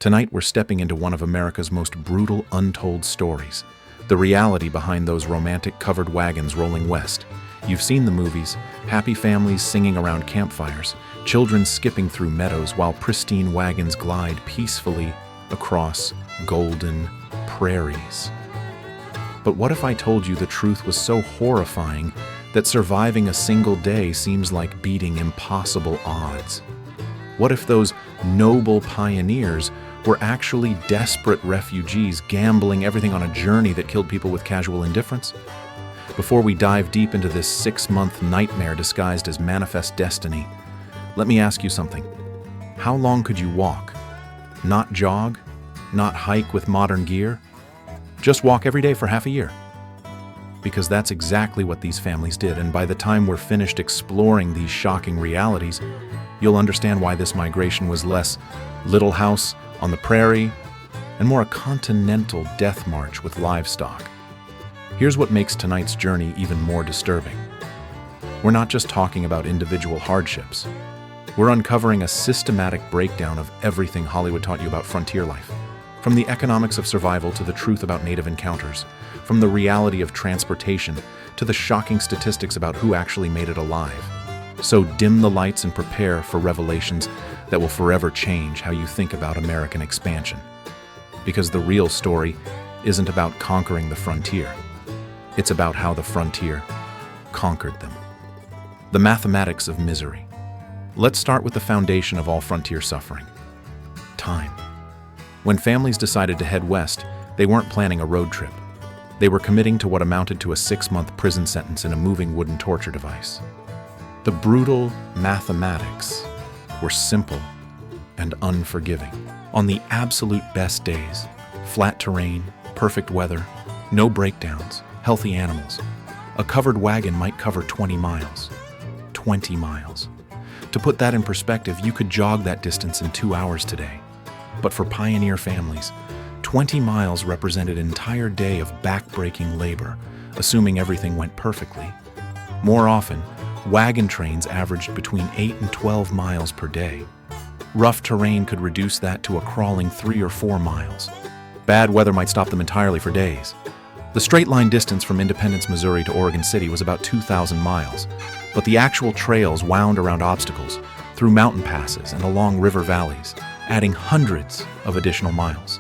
Tonight we're stepping into one of America's most brutal untold stories, the reality behind those romantic covered wagons rolling west. You've seen the movies, happy families singing around campfires, children skipping through meadows while pristine wagons glide peacefully across golden prairies. But what if I told you the truth was so horrifying that surviving a single day seems like beating impossible odds? What if those noble pioneers were actually desperate refugees gambling everything on a journey that killed people with casual indifference? Before we dive deep into this 6-month nightmare disguised as manifest destiny, let me ask you something. How long could you walk? Not jog? Not hike with modern gear? Just walk every day for half a year? Because that's exactly what these families did, and by the time we're finished exploring these shocking realities, you'll understand why this migration was less Little House on the prairie and more a continental death march with livestock. Here's what makes tonight's journey even more disturbing. We're not just talking about individual hardships. We're uncovering a systematic breakdown of everything Hollywood taught you about frontier life. From the economics of survival to the truth about native encounters, from the reality of transportation to the shocking statistics about who actually made it alive. So dim the lights and prepare for revelations that will forever change how you think about American expansion. Because the real story isn't about conquering the frontier. It's about how the frontier conquered them. The mathematics of misery. Let's start with the foundation of all frontier suffering: time. When families decided to head west, they weren't planning a road trip. They were committing to what amounted to a 6-month prison sentence in a moving wooden torture device. The brutal mathematics were simple and unforgiving. On the absolute best days, flat terrain, perfect weather, no breakdowns, healthy animals, a covered wagon might cover 20 miles. 20 miles. To put that in perspective, you could jog that distance in 2 hours today. But for pioneer families, 20 miles represented an entire day of back-breaking labor, assuming everything went perfectly. More often, wagon trains averaged between 8 and 12 miles per day. Rough terrain could reduce that to a crawling 3 or 4 miles. Bad weather might stop them entirely for days. The straight-line distance from Independence, Missouri to Oregon City was about 2,000 miles, but the actual trails wound around obstacles, through mountain passes and along river valleys, adding hundreds of additional miles.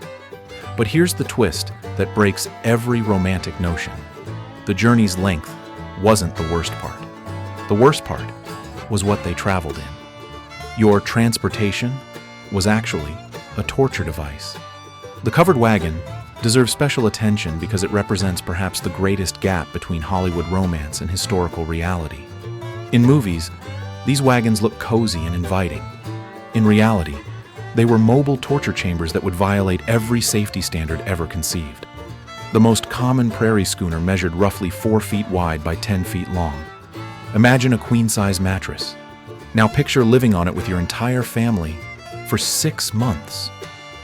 But here's the twist that breaks every romantic notion. The journey's length wasn't the worst part. The worst part was what they traveled in. Your transportation was actually a torture device. The covered wagon deserves special attention because it represents perhaps the greatest gap between Hollywood romance and historical reality. In movies, these wagons look cozy and inviting. In reality, they were mobile torture chambers that would violate every safety standard ever conceived. The most common prairie schooner measured roughly 4 feet wide by 10 feet long. Imagine a queen-size mattress. Now picture living on it with your entire family for 6 months,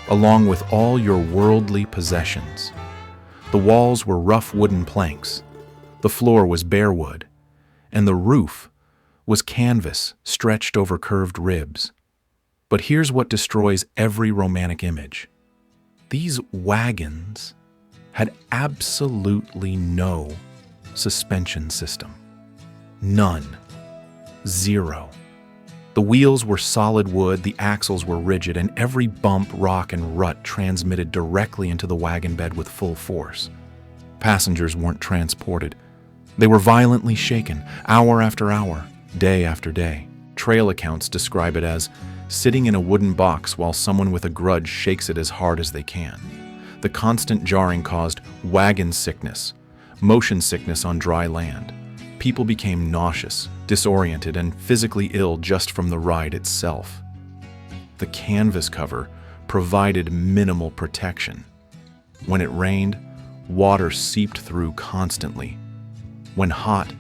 along with all your worldly possessions. The walls were rough wooden planks, the floor was bare wood, and the roof was canvas stretched over curved ribs. But here's what destroys every romantic image. These wagons had absolutely no suspension system. None. Zero. The wheels were solid wood, the axles were rigid, and every bump, rock, and rut transmitted directly into the wagon bed with full force. Passengers weren't transported. They were violently shaken, hour after hour, day after day. Trail accounts describe it as sitting in a wooden box while someone with a grudge shakes it as hard as they can. The constant jarring caused wagon sickness, motion sickness on dry land. People became nauseous, disoriented, and physically ill just from the ride itself. The canvas cover provided minimal protection. When it rained, water seeped through constantly. When hot,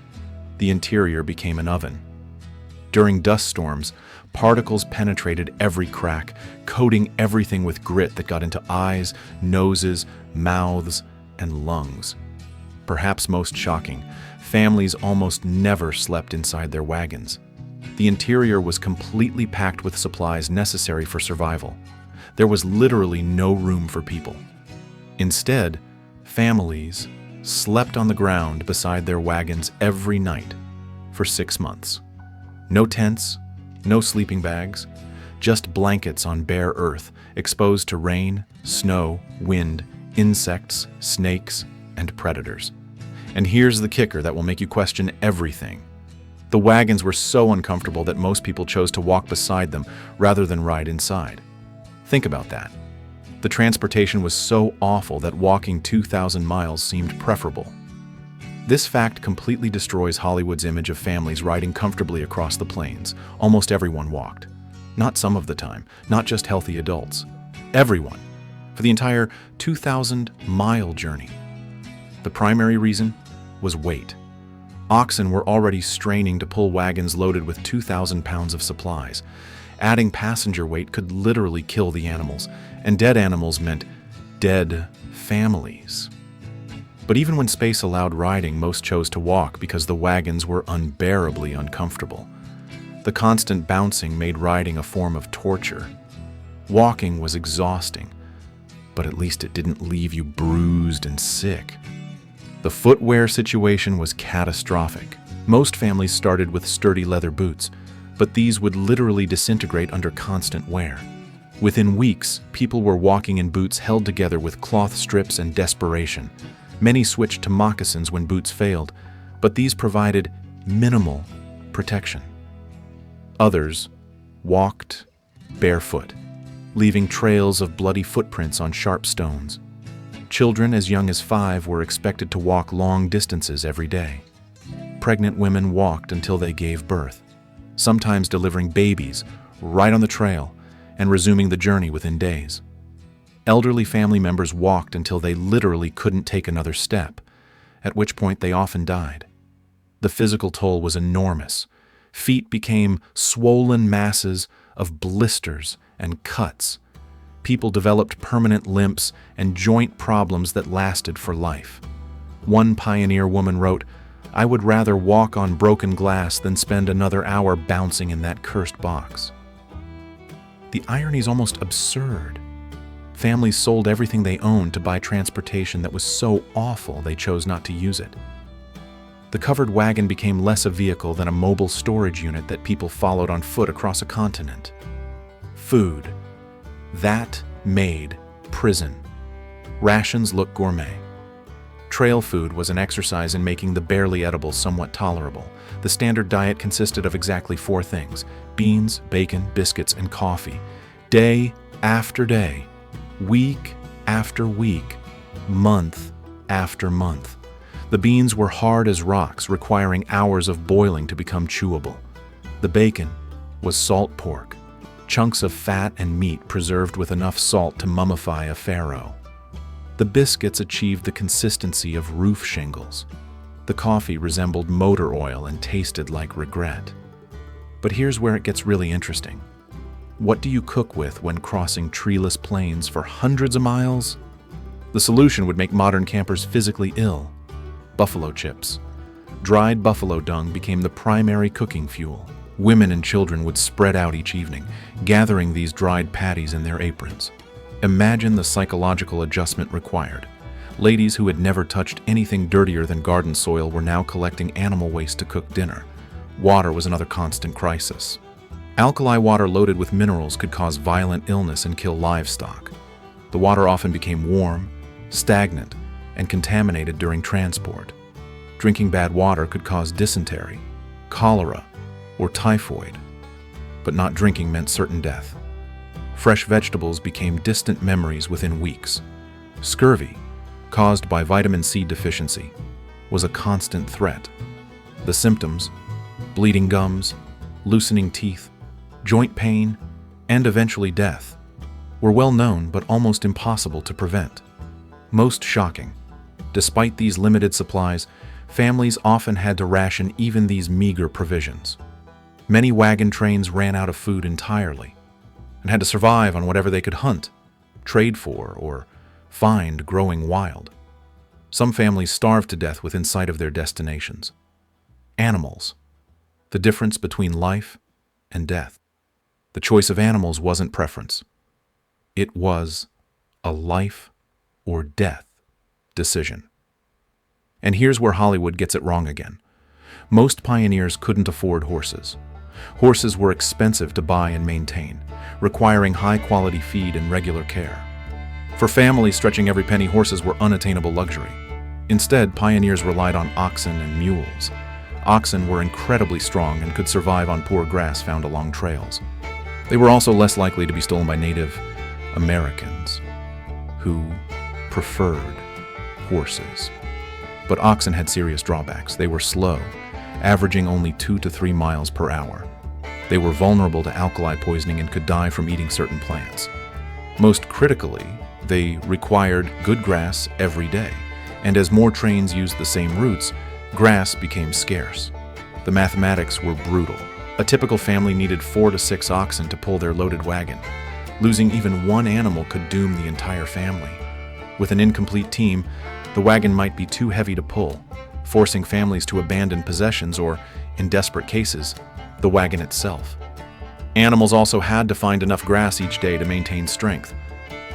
the interior became an oven. During dust storms, particles penetrated every crack, coating everything with grit that got into eyes, noses, mouths, and lungs. Perhaps most shocking, families almost never slept inside their wagons. The interior was completely packed with supplies necessary for survival. There was literally no room for people. Instead, families slept on the ground beside their wagons every night for 6 months. No tents, no sleeping bags, just blankets on bare earth, exposed to rain, snow, wind, insects, snakes, and predators. And here's the kicker that will make you question everything. The wagons were so uncomfortable that most people chose to walk beside them rather than ride inside. Think about that. The transportation was so awful that walking 2,000 miles seemed preferable. This fact completely destroys Hollywood's image of families riding comfortably across the plains. Almost everyone walked. Not some of the time, not just healthy adults. Everyone, for the entire 2,000-mile journey. The primary reason was weight. Oxen were already straining to pull wagons loaded with 2,000 pounds of supplies. Adding passenger weight could literally kill the animals, and dead animals meant dead families. But even when space allowed riding, most chose to walk because the wagons were unbearably uncomfortable. The constant bouncing made riding a form of torture. Walking was exhausting, but at least it didn't leave you bruised and sick. The footwear situation was catastrophic. Most families started with sturdy leather boots, but these would literally disintegrate under constant wear. Within weeks, people were walking in boots held together with cloth strips and desperation. Many switched to moccasins when boots failed, but these provided minimal protection. Others walked barefoot, leaving trails of bloody footprints on sharp stones. Children as young as 5 were expected to walk long distances every day. Pregnant women walked until they gave birth, sometimes delivering babies right on the trail and resuming the journey within days. Elderly family members walked until they literally couldn't take another step, at which point they often died. The physical toll was enormous. Feet became swollen masses of blisters and cuts. People developed permanent limps and joint problems that lasted for life. One pioneer woman wrote, "I would rather walk on broken glass than spend another hour bouncing in that cursed box." The irony is almost absurd. Families sold everything they owned to buy transportation that was so awful they chose not to use it. The covered wagon became less a vehicle than a mobile storage unit that people followed on foot across a continent. Food. That made prison. Rations look gourmet. Trail food was an exercise in making the barely edible somewhat tolerable. The standard diet consisted of exactly 4 things: beans, bacon, biscuits, and coffee. Day after day, week after week, month after month. The beans were hard as rocks, requiring hours of boiling to become chewable. The bacon was salt pork, chunks of fat and meat preserved with enough salt to mummify a pharaoh. The biscuits achieved the consistency of roof shingles. The coffee resembled motor oil and tasted like regret. But here's where it gets really interesting. What do you cook with when crossing treeless plains for hundreds of miles? The solution would make modern campers physically ill. Buffalo chips. Dried buffalo dung became the primary cooking fuel. Women and children would spread out each evening, gathering these dried patties in their aprons. Imagine the psychological adjustment required. Ladies who had never touched anything dirtier than garden soil were now collecting animal waste to cook dinner. Water was another constant crisis. Alkali water loaded with minerals could cause violent illness and kill livestock. The water often became warm, stagnant, and contaminated during transport. Drinking bad water could cause dysentery, cholera, or typhoid, but not drinking meant certain death. Fresh vegetables became distant memories within weeks. Scurvy, caused by vitamin C deficiency, was a constant threat. The symptoms, bleeding gums, loosening teeth, joint pain, and eventually death, were well known but almost impossible to prevent. Most shocking, despite these limited supplies, families often had to ration even these meager provisions. Many wagon trains ran out of food entirely and had to survive on whatever they could hunt, trade for, or find growing wild. Some families starved to death within sight of their destinations. Animals. The difference between life and death. The choice of animals wasn't preference. It was a life or death decision. And here's where Hollywood gets it wrong again. Most pioneers couldn't afford horses. Horses were expensive to buy and maintain, requiring high-quality feed and regular care. For families stretching every penny, horses were unattainable luxury. Instead, pioneers relied on oxen and mules. Oxen were incredibly strong and could survive on poor grass found along trails. They were also less likely to be stolen by Native Americans, who preferred horses. But oxen had serious drawbacks. They were slow, averaging only 2 to 3 miles per hour. They were vulnerable to alkali poisoning and could die from eating certain plants. Most critically, they required good grass every day, and as more trains used the same routes, grass became scarce. The mathematics were brutal. A typical family needed 4 to 6 oxen to pull their loaded wagon. Losing even one animal could doom the entire family. With an incomplete team, the wagon might be too heavy to pull, forcing families to abandon possessions or, in desperate cases, the wagon itself. Animals also had to find enough grass each day to maintain strength.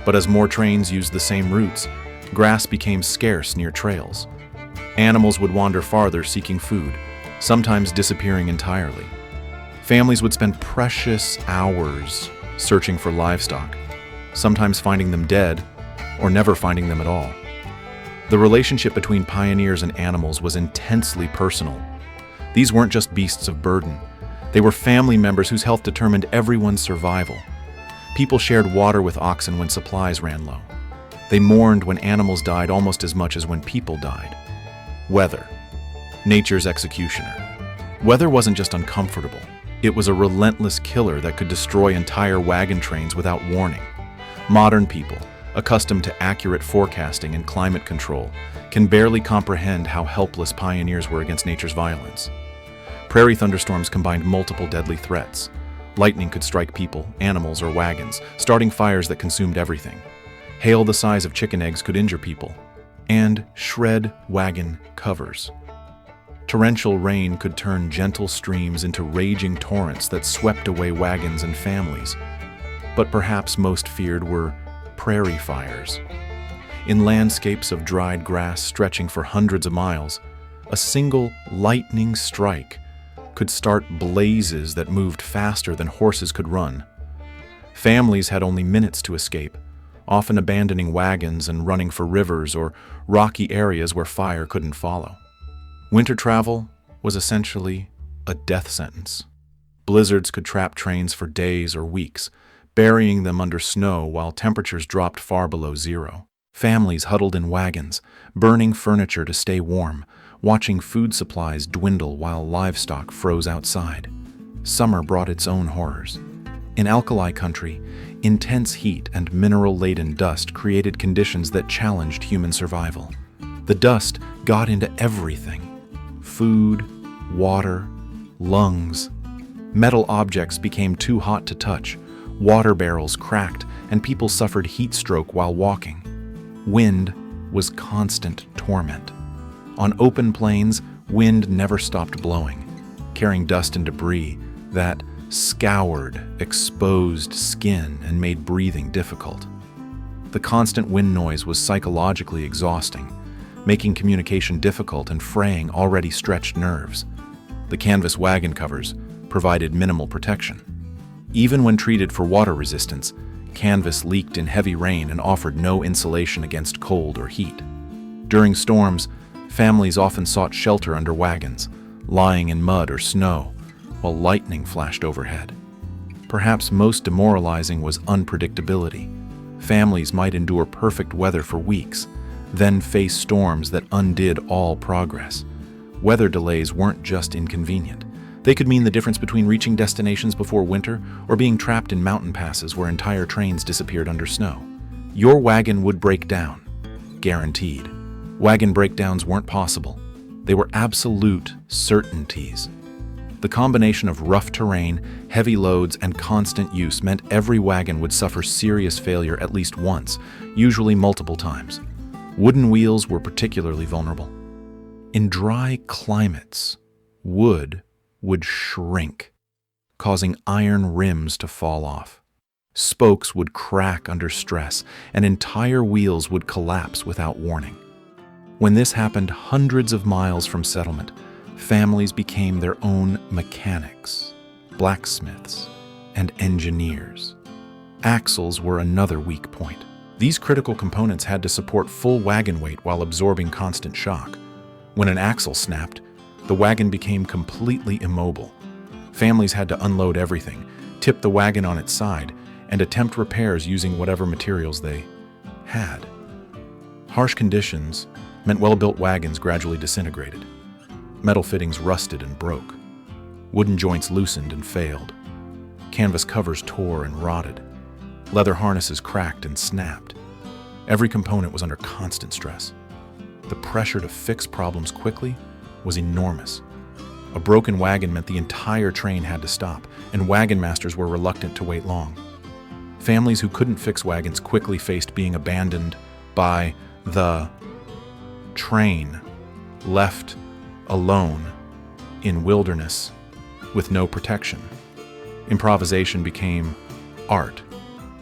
But as more trains used the same routes, grass became scarce near trails. Animals would wander farther seeking food, sometimes disappearing entirely. Families would spend precious hours searching for livestock, sometimes finding them dead or never finding them at all. The relationship between pioneers and animals was intensely personal. These weren't just beasts of burden. They were family members whose health determined everyone's survival. People shared water with oxen when supplies ran low. They mourned when animals died almost as much as when people died. Weather, nature's executioner. Weather wasn't just uncomfortable. It was a relentless killer that could destroy entire wagon trains without warning. Modern people, accustomed to accurate forecasting and climate control, can barely comprehend how helpless pioneers were against nature's violence. Prairie thunderstorms combined multiple deadly threats. Lightning could strike people, animals, or wagons, starting fires that consumed everything. Hail the size of chicken eggs could injure people and shred wagon covers. Torrential rain could turn gentle streams into raging torrents that swept away wagons and families. But perhaps most feared were prairie fires. In landscapes of dried grass stretching for hundreds of miles, a single lightning strike could start blazes that moved faster than horses could run. Families had only minutes to escape, often abandoning wagons and running for rivers or rocky areas where fire couldn't follow. Winter travel was essentially a death sentence. Blizzards could trap trains for days or weeks, burying them under snow while temperatures dropped far below zero. Families huddled in wagons, burning furniture to stay warm, watching food supplies dwindle while livestock froze outside. Summer brought its own horrors. In alkali country, intense heat and mineral-laden dust created conditions that challenged human survival. The dust got into everything: food, water, lungs. Metal objects became too hot to touch. Water barrels cracked, and people suffered heat stroke while walking. Wind was constant torment. On open plains, wind never stopped blowing, carrying dust and debris that scoured exposed skin and made breathing difficult. The constant wind noise was psychologically exhausting, making communication difficult and fraying already stretched nerves. The canvas wagon covers provided minimal protection. Even when treated for water resistance, canvas leaked in heavy rain and offered no insulation against cold or heat. During storms, families often sought shelter under wagons, lying in mud or snow, while lightning flashed overhead. Perhaps most demoralizing was unpredictability. Families might endure perfect weather for weeks, then face storms that undid all progress. Weather delays weren't just inconvenient. They could mean the difference between reaching destinations before winter or being trapped in mountain passes where entire trains disappeared under snow. Your wagon would break down, guaranteed. Wagon breakdowns weren't possible. They were absolute certainties. The combination of rough terrain, heavy loads, and constant use meant every wagon would suffer serious failure at least once, usually multiple times. Wooden wheels were particularly vulnerable. In dry climates, wood would shrink, causing iron rims to fall off. Spokes would crack under stress, and entire wheels would collapse without warning. When this happened hundreds of miles from settlement, families became their own mechanics, blacksmiths, and engineers. Axles were another weak point. These critical components had to support full wagon weight while absorbing constant shock. When an axle snapped, the wagon became completely immobile. Families had to unload everything, tip the wagon on its side, and attempt repairs using whatever materials they had. Harsh conditions meant well-built wagons gradually disintegrated. Metal fittings rusted and broke. Wooden joints loosened and failed. Canvas covers tore and rotted. Leather harnesses cracked and snapped. Every component was under constant stress. The pressure to fix problems quickly was enormous. A broken wagon meant the entire train had to stop, and wagon masters were reluctant to wait long. Families who couldn't fix wagons quickly faced being abandoned by the train, left alone in wilderness with no protection. Improvisation became art.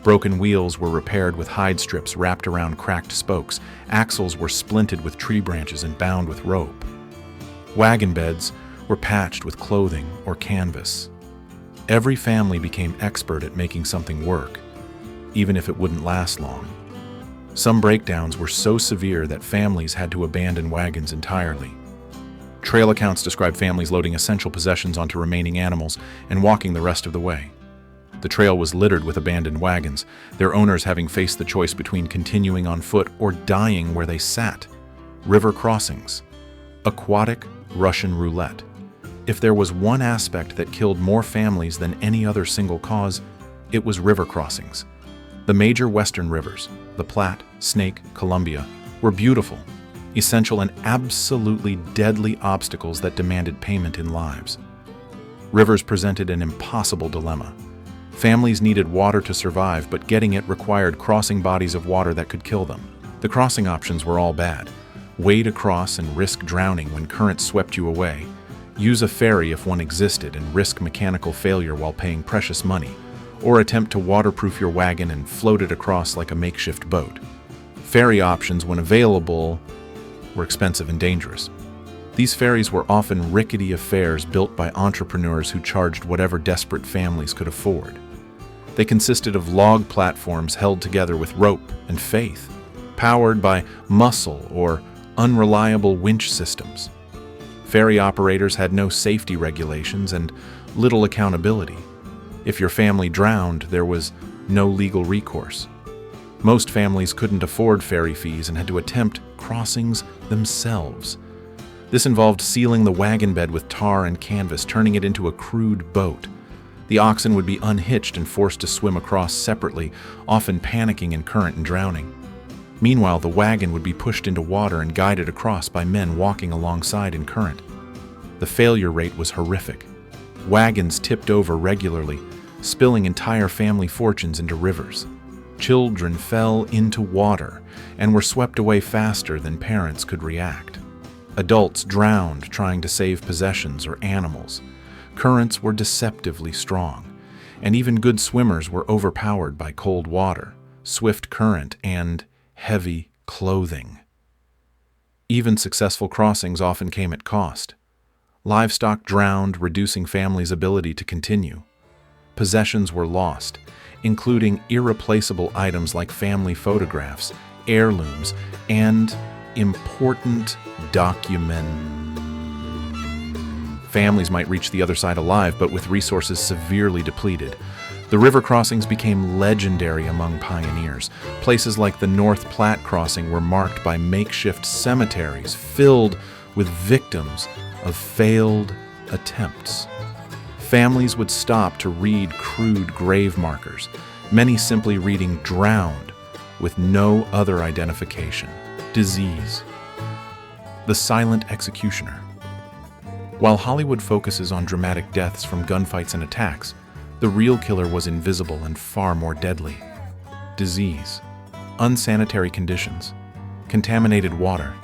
Broken wheels were repaired with hide strips wrapped around cracked spokes. Axles were splinted with tree branches and bound with rope. Wagon beds were patched with clothing or canvas. Every family became expert at making something work, even if it wouldn't last long. Some breakdowns were so severe that families had to abandon wagons entirely. Trail accounts describe families loading essential possessions onto remaining animals and walking the rest of the way. The trail was littered with abandoned wagons, their owners having faced the choice between continuing on foot or dying where they sat. River crossings. Aquatic Russian roulette. If there was one aspect that killed more families than any other single cause, it was river crossings. The major western rivers, the Platte, Snake, Columbia, were beautiful, essential, and absolutely deadly obstacles that demanded payment in lives. Rivers presented an impossible dilemma. Families needed water to survive, but getting it required crossing bodies of water that could kill them. The crossing options were all bad. Wade across and risk drowning when currents swept you away. Use a ferry if one existed and risk mechanical failure while paying precious money. Or attempt to waterproof your wagon and float it across like a makeshift boat. Ferry options, when available, were expensive and dangerous. These ferries were often rickety affairs built by entrepreneurs who charged whatever desperate families could afford. They consisted of log platforms held together with rope and faith, powered by muscle or unreliable winch systems. Ferry operators had no safety regulations and little accountability. If your family drowned, there was no legal recourse. Most families couldn't afford ferry fees and had to attempt crossings themselves. This involved sealing the wagon bed with tar and canvas, turning it into a crude boat. The oxen would be unhitched and forced to swim across separately, often panicking in current and drowning. Meanwhile, the wagon would be pushed into water and guided across by men walking alongside in current. The failure rate was horrific. Wagons tipped over regularly, spilling entire family fortunes into rivers. Children fell into water and were swept away faster than parents could react. Adults drowned trying to save possessions or animals. Currents were deceptively strong, and even good swimmers were overpowered by cold water, swift current, and heavy clothing. Even successful crossings often came at cost. Livestock drowned, reducing families' ability to continue. Possessions were lost, including irreplaceable items like family photographs, heirlooms, and important documents. Families might reach the other side alive, but with resources severely depleted. The river crossings became legendary among pioneers. Places like the North Platte crossing were marked by makeshift cemeteries filled with victims of failed attempts. Families would stop to read crude grave markers, many simply reading "drowned" with no other identification. Disease. The silent executioner. While Hollywood focuses on dramatic deaths from gunfights and attacks, the real killer was invisible and far more deadly. Disease. Unsanitary conditions. Contaminated water.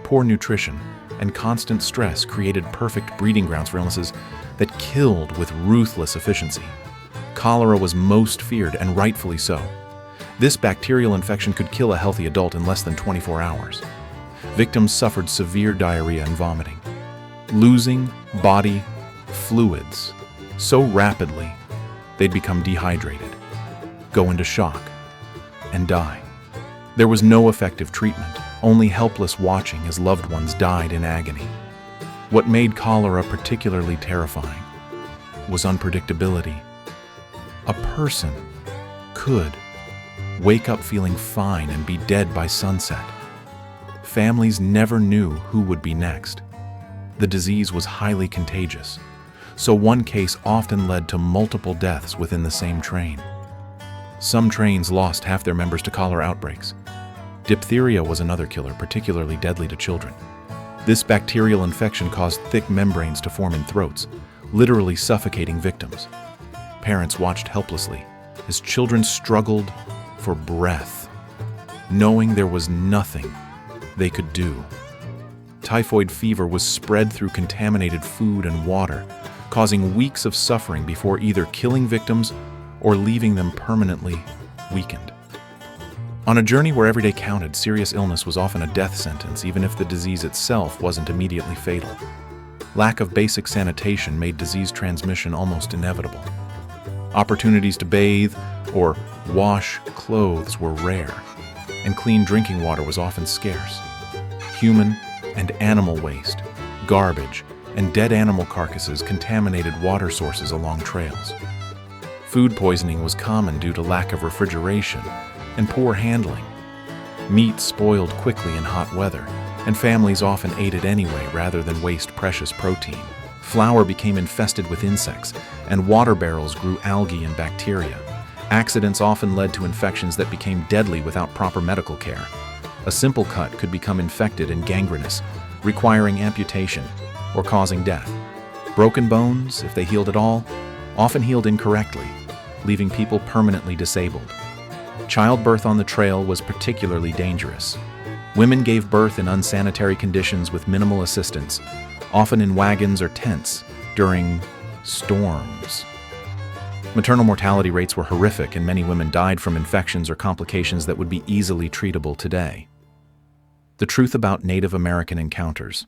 Poor nutrition and constant stress created perfect breeding grounds for illnesses that killed with ruthless efficiency. Cholera was most feared, and rightfully so. This bacterial infection could kill a healthy adult in less than 24 hours. Victims suffered severe diarrhea and vomiting, losing body fluids so rapidly they'd become dehydrated, go into shock, and die. There was no effective treatment, only helpless watching as loved ones died in agony. What made cholera particularly terrifying was unpredictability. A person could wake up feeling fine and be dead by sunset. Families never knew who would be next. The disease was highly contagious, so one case often led to multiple deaths within the same train. Some trains lost half their members to cholera outbreaks. Diphtheria was another killer, particularly deadly to children. This bacterial infection caused thick membranes to form in throats, literally suffocating victims. Parents watched helplessly as children struggled for breath, knowing there was nothing they could do. Typhoid fever was spread through contaminated food and water, causing weeks of suffering before either killing victims or leaving them permanently weakened. On a journey where every day counted, serious illness was often a death sentence, even if the disease itself wasn't immediately fatal. Lack of basic sanitation made disease transmission almost inevitable. Opportunities to bathe or wash clothes were rare, and clean drinking water was often scarce. Human and animal waste, garbage, and dead animal carcasses contaminated water sources along trails. Food poisoning was common due to lack of refrigeration and poor handling. Meat spoiled quickly in hot weather, and families often ate it anyway rather than waste precious protein. Flour became infested with insects, and water barrels grew algae and bacteria. Accidents often led to infections that became deadly without proper medical care. A simple cut could become infected and gangrenous, requiring amputation or causing death. Broken bones, if they healed at all, often healed incorrectly, leaving people permanently disabled. Childbirth on the trail was particularly dangerous. Women gave birth in unsanitary conditions with minimal assistance, often in wagons or tents during storms. Maternal mortality rates were horrific, and many women died from infections or complications that would be easily treatable today. The truth about Native American encounters.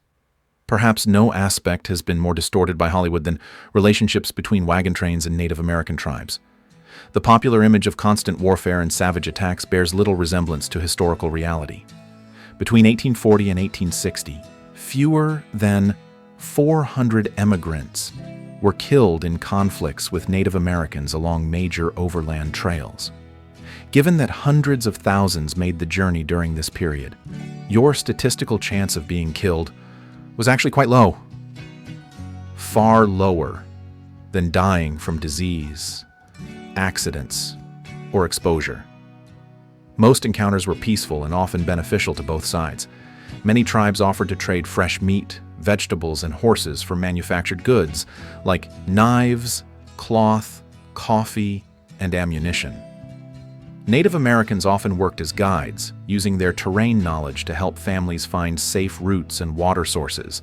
Perhaps no aspect has been more distorted by Hollywood than relationships between wagon trains and Native American tribes. The popular image of constant warfare and savage attacks bears little resemblance to historical reality. Between 1840 and 1860, fewer than 400 emigrants were killed in conflicts with Native Americans along major overland trails. Given that hundreds of thousands made the journey during this period, your statistical chance of being killed was actually quite low. Far lower than dying from disease, accidents, or exposure. Most encounters were peaceful and often beneficial to both sides. Many tribes offered to trade fresh meat, vegetables, and horses for manufactured goods like knives, cloth, coffee, and ammunition. Native Americans often worked as guides, using their terrain knowledge to help families find safe routes and water sources.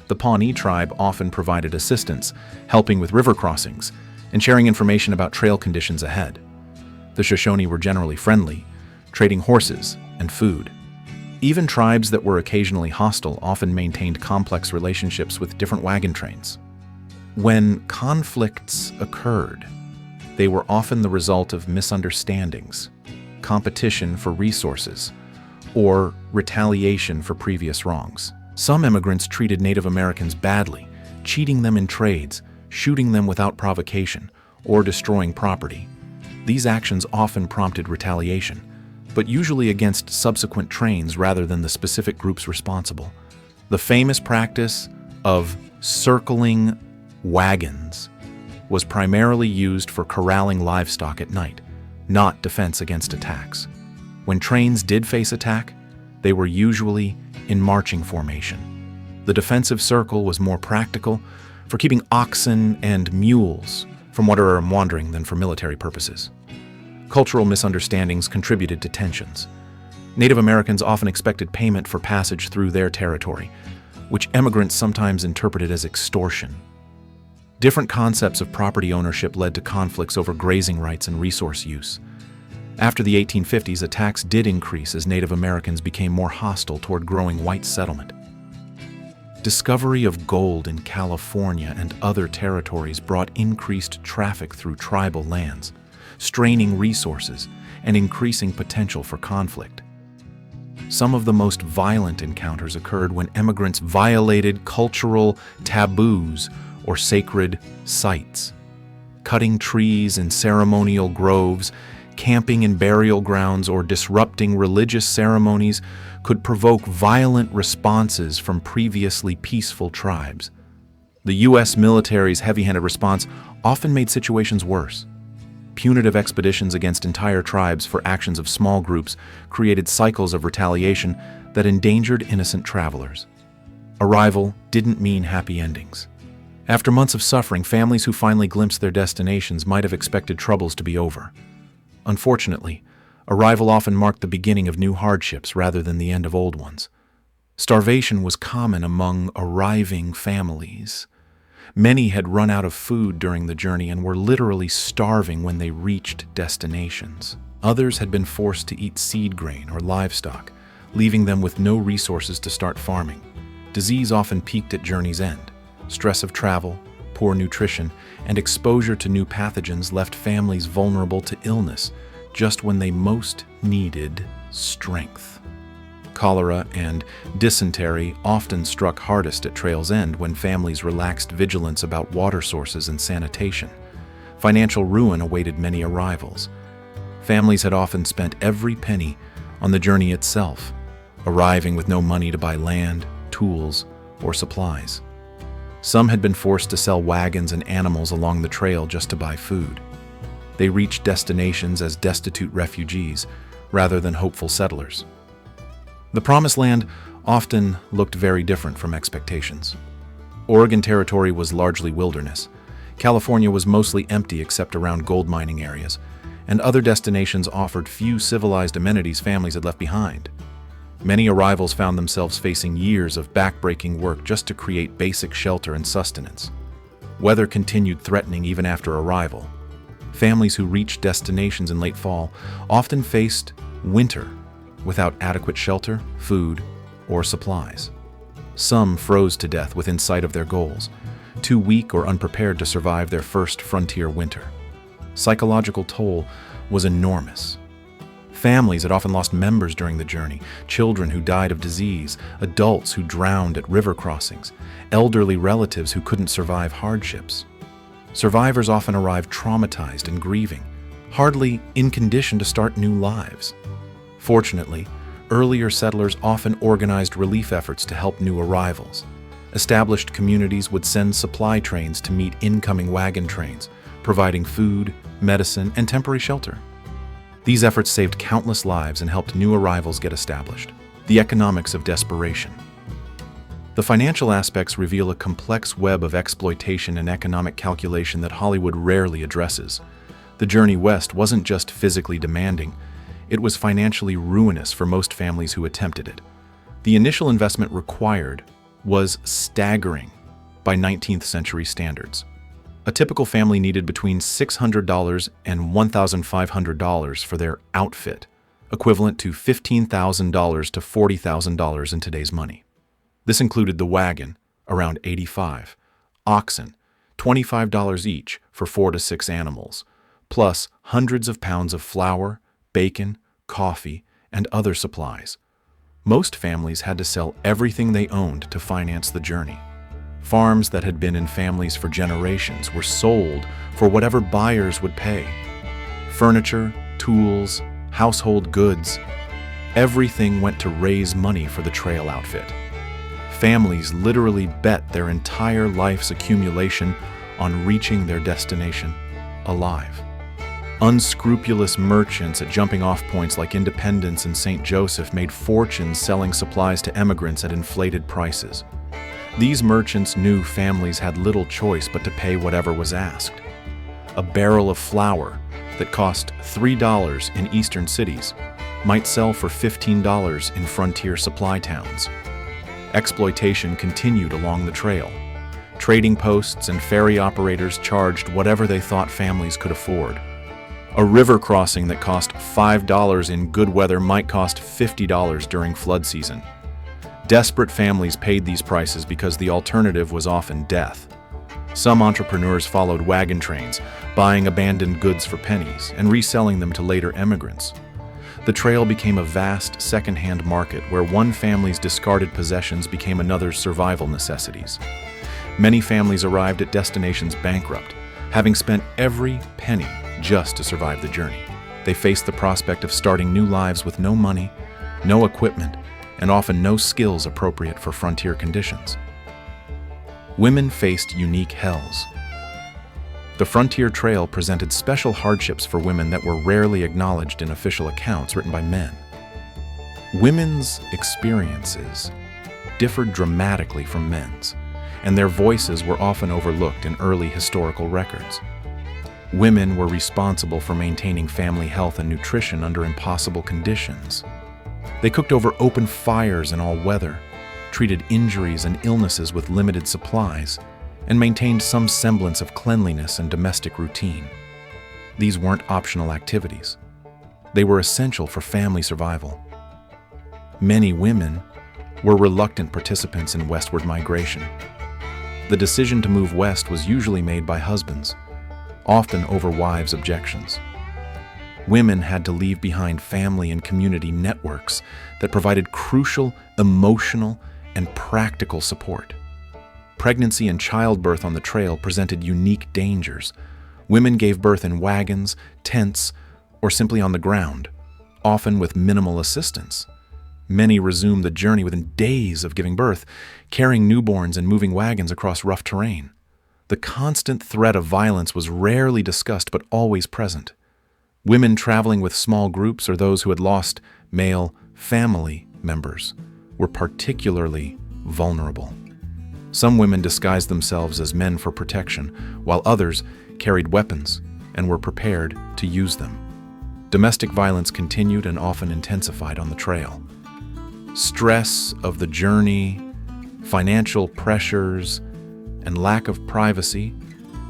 The Pawnee tribe often provided assistance, helping with river crossings and sharing information about trail conditions ahead. The Shoshone were generally friendly, trading horses and food. Even tribes that were occasionally hostile often maintained complex relationships with different wagon trains. When conflicts occurred, they were often the result of misunderstandings, competition for resources, or retaliation for previous wrongs. Some immigrants treated Native Americans badly, cheating them in trades, shooting them without provocation, or destroying property. These actions often prompted retaliation, but usually against subsequent trains rather than the specific groups responsible. The famous practice of circling wagons was primarily used for corralling livestock at night, not defense against attacks. When trains did face attack, they were usually in marching formation. The defensive circle was more practical for keeping oxen and mules from water and wandering than for military purposes. Cultural misunderstandings contributed to tensions. Native Americans often expected payment for passage through their territory, which immigrants sometimes interpreted as extortion. Different concepts of property ownership led to conflicts over grazing rights and resource use. After the 1850s, attacks did increase as Native Americans became more hostile toward growing white settlement. Discovery of gold in California and other territories brought increased traffic through tribal lands, straining resources and increasing potential for conflict. Some of the most violent encounters occurred when immigrants violated cultural taboos or sacred sites. Cutting trees in ceremonial groves, camping in burial grounds, or disrupting religious ceremonies could provoke violent responses from previously peaceful tribes. The U.S. military's heavy-handed response often made situations worse. Punitive expeditions against entire tribes for actions of small groups created cycles of retaliation that endangered innocent travelers. Arrival didn't mean happy endings. After months of suffering, families who finally glimpsed their destinations might have expected troubles to be over. Unfortunately, arrival often marked the beginning of new hardships rather than the end of old ones. Starvation was common among arriving families. Many had run out of food during the journey and were literally starving when they reached destinations. Others had been forced to eat seed grain or livestock, leaving them with no resources to start farming. Disease often peaked at journey's end. Stress of travel, poor nutrition, and exposure to new pathogens left families vulnerable to illness just when they most needed strength. Cholera and dysentery often struck hardest at trail's end when families relaxed vigilance about water sources and sanitation. Financial ruin awaited many arrivals. Families had often spent every penny on the journey itself, arriving with no money to buy land, tools, or supplies. Some had been forced to sell wagons and animals along the trail just to buy food. They reached destinations as destitute refugees rather than hopeful settlers. The Promised Land often looked very different from expectations. Oregon Territory was largely wilderness. California was mostly empty except around gold mining areas, and other destinations offered few civilized amenities families had left behind. Many arrivals found themselves facing years of backbreaking work just to create basic shelter and sustenance. Weather continued threatening even after arrival. Families who reached destinations in late fall often faced winter without adequate shelter, food, or supplies. Some froze to death within sight of their goals, too weak or unprepared to survive their first frontier winter. Psychological toll was enormous. Families had often lost members during the journey, children who died of disease, adults who drowned at river crossings, elderly relatives who couldn't survive hardships. Survivors often arrived traumatized and grieving, hardly in condition to start new lives. Fortunately, earlier settlers often organized relief efforts to help new arrivals. Established communities would send supply trains to meet incoming wagon trains, providing food, medicine, and temporary shelter. These efforts saved countless lives and helped new arrivals get established. The economics of desperation. The financial aspects reveal a complex web of exploitation and economic calculation that Hollywood rarely addresses. The journey west wasn't just physically demanding, it was financially ruinous for most families who attempted it. The initial investment required was staggering by 19th century standards. A typical family needed between $600 and $1,500 for their outfit, equivalent to $15,000 to $40,000 in today's money. This included the wagon, around $85, oxen, $25 each for 4 to 6 animals, plus hundreds of pounds of flour, bacon, coffee, and other supplies. Most families had to sell everything they owned to finance the journey. Farms that had been in families for generations were sold for whatever buyers would pay. Furniture, tools, household goods, everything went to raise money for the trail outfit. Families literally bet their entire life's accumulation on reaching their destination alive. Unscrupulous merchants at jumping-off points like Independence and St. Joseph made fortunes selling supplies to emigrants at inflated prices. These merchants knew families had little choice but to pay whatever was asked. A barrel of flour that cost $3 in eastern cities might sell for $15 in frontier supply towns. Exploitation continued along the trail. Trading posts and ferry operators charged whatever they thought families could afford. A river crossing that cost $5 in good weather might cost $50 during flood season. Desperate families paid these prices because the alternative was often death. Some entrepreneurs followed wagon trains, buying abandoned goods for pennies and reselling them to later immigrants. The trail became a vast second-hand market where one family's discarded possessions became another's survival necessities. Many families arrived at destinations bankrupt, having spent every penny just to survive the journey. They faced the prospect of starting new lives with no money, no equipment, and often no skills appropriate for frontier conditions. Women faced unique hells. The Frontier Trail presented special hardships for women that were rarely acknowledged in official accounts written by men. Women's experiences differed dramatically from men's, and their voices were often overlooked in early historical records. Women were responsible for maintaining family health and nutrition under impossible conditions. They cooked over open fires in all weather, treated injuries and illnesses with limited supplies, and maintained some semblance of cleanliness and domestic routine. These weren't optional activities. They were essential for family survival. Many women were reluctant participants in westward migration. The decision to move west was usually made by husbands, often over wives' objections. Women had to leave behind family and community networks that provided crucial emotional and practical support. Pregnancy and childbirth on the trail presented unique dangers. Women gave birth in wagons, tents, or simply on the ground, often with minimal assistance. Many resumed the journey within days of giving birth, carrying newborns and moving wagons across rough terrain. The constant threat of violence was rarely discussed but always present. Women traveling with small groups or those who had lost male family members were particularly vulnerable. Some women disguised themselves as men for protection, while others carried weapons and were prepared to use them. Domestic violence continued and often intensified on the trail. Stress of the journey, financial pressures, and lack of privacy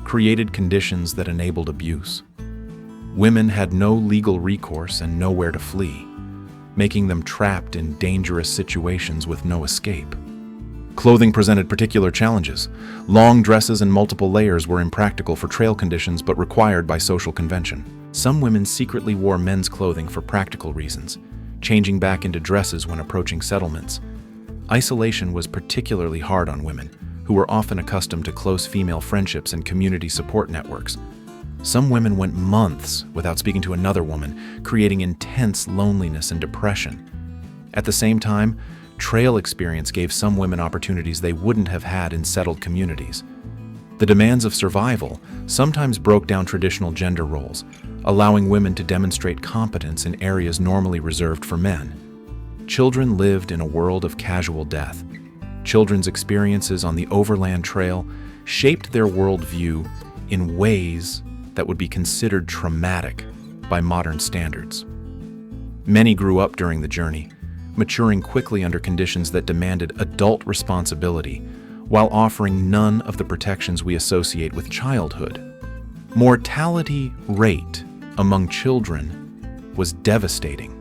created conditions that enabled abuse. Women had no legal recourse and nowhere to flee, making them trapped in dangerous situations with no escape. Clothing presented particular challenges. Long dresses and multiple layers were impractical for trail conditions but required by social convention. Some women secretly wore men's clothing for practical reasons, changing back into dresses when approaching settlements. Isolation was particularly hard on women, who were often accustomed to close female friendships and community support networks. Some women went months without speaking to another woman, creating intense loneliness and depression. At the same time, trail experience gave some women opportunities they wouldn't have had in settled communities. The demands of survival sometimes broke down traditional gender roles, allowing women to demonstrate competence in areas normally reserved for men. Children lived in a world of casual death. Children's experiences on the overland trail shaped their worldview in ways that would be considered traumatic by modern standards. Many grew up during the journey, maturing quickly under conditions that demanded adult responsibility, while offering none of the protections we associate with childhood. Mortality rate among children was devastating.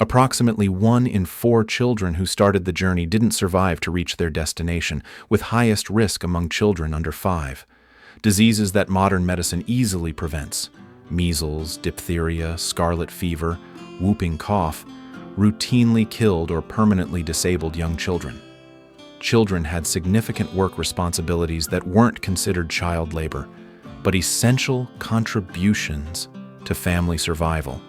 Approximately 1 in 4 children who started the journey didn't survive to reach their destination, with highest risk among children under 5. Diseases that modern medicine easily prevents, measles, diphtheria, scarlet fever, whooping cough, routinely killed or permanently disabled young children. Children had significant work responsibilities that weren't considered child labor, but essential contributions to family survival.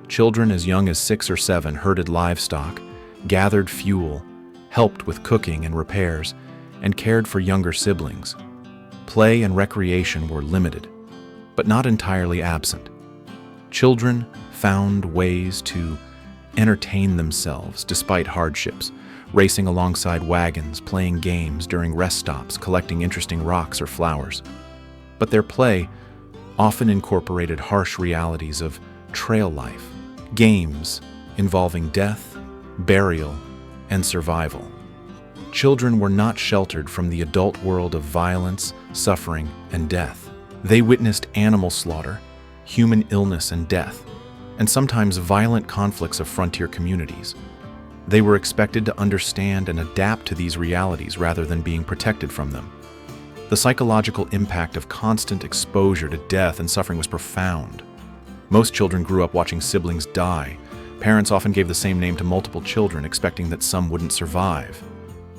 Children as young as 6 or 7 herded livestock, gathered fuel, helped with cooking and repairs, and cared for younger siblings. Play and recreation were limited, but not entirely absent. Children found ways to entertain themselves despite hardships, racing alongside wagons, playing games during rest stops, collecting interesting rocks or flowers. But their play often incorporated harsh realities of trail life, games involving death, burial, and survival. Children were not sheltered from the adult world of violence, suffering, and death. They witnessed animal slaughter, human illness and death, and sometimes violent conflicts of frontier communities. They were expected to understand and adapt to these realities rather than being protected from them. The psychological impact of constant exposure to death and suffering was profound. Most children grew up watching siblings die. Parents often gave the same name to multiple children, expecting that some wouldn't survive.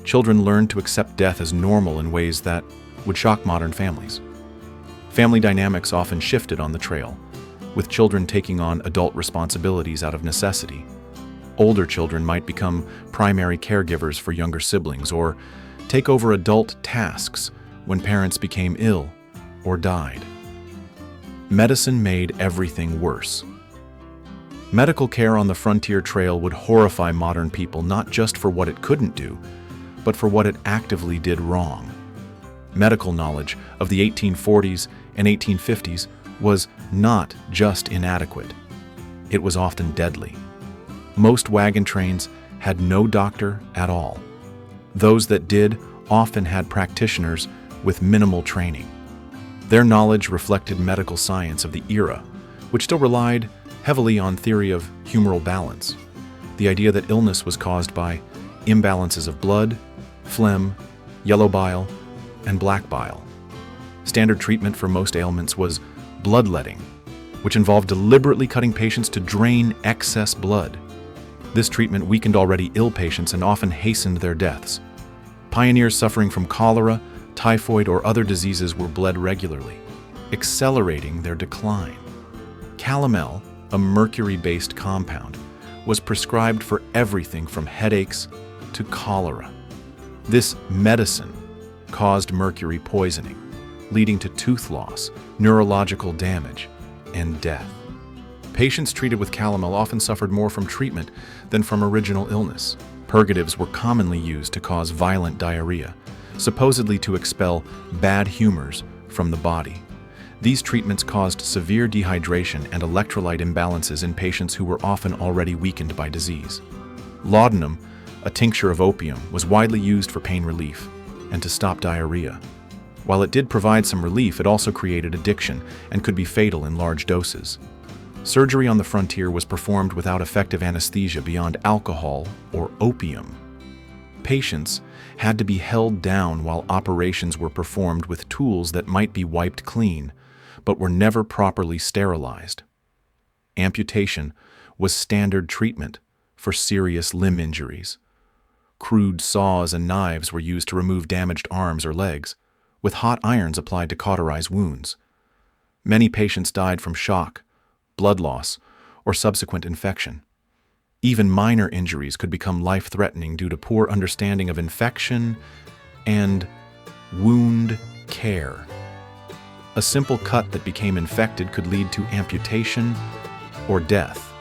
Children learned to accept death as normal in ways that would shock modern families. Family dynamics often shifted on the trail, with children taking on adult responsibilities out of necessity. Older children might become primary caregivers for younger siblings or take over adult tasks when parents became ill or died. Medicine made everything worse. Medical care on the frontier trail would horrify modern people not just for what it couldn't do, but for what it actively did wrong. Medical knowledge of the 1840s and 1850s was not just inadequate. It was often deadly. Most wagon trains had no doctor at all. Those that did often had practitioners with minimal training. Their knowledge reflected medical science of the era, which still relied heavily on theory of humoral balance, the idea that illness was caused by imbalances of blood, phlegm, yellow bile, and black bile. Standard treatment for most ailments was bloodletting, which involved deliberately cutting patients to drain excess blood. This treatment weakened already ill patients and often hastened their deaths. Pioneers suffering from cholera, typhoid, or other diseases were bled regularly, accelerating their decline. Calomel, a mercury-based compound, was prescribed for everything from headaches to cholera. This medicine caused mercury poisoning, leading to tooth loss, neurological damage, and death. Patients treated with calomel often suffered more from treatment than from original illness. Purgatives were commonly used to cause violent diarrhea, supposedly to expel bad humors from the body. These treatments caused severe dehydration and electrolyte imbalances in patients who were often already weakened by disease. Laudanum, a tincture of opium, was widely used for pain relief and to stop diarrhea. While it did provide some relief, it also created addiction and could be fatal in large doses. Surgery on the frontier was performed without effective anesthesia beyond alcohol or opium. Patients had to be held down while operations were performed with tools that might be wiped clean, but were never properly sterilized. Amputation was standard treatment for serious limb injuries. Crude saws and knives were used to remove damaged arms or legs, with hot irons applied to cauterize wounds. Many patients died from shock, blood loss, or subsequent infection. Even minor injuries could become life-threatening due to poor understanding of infection and wound care. A simple cut that became infected could lead to amputation or death.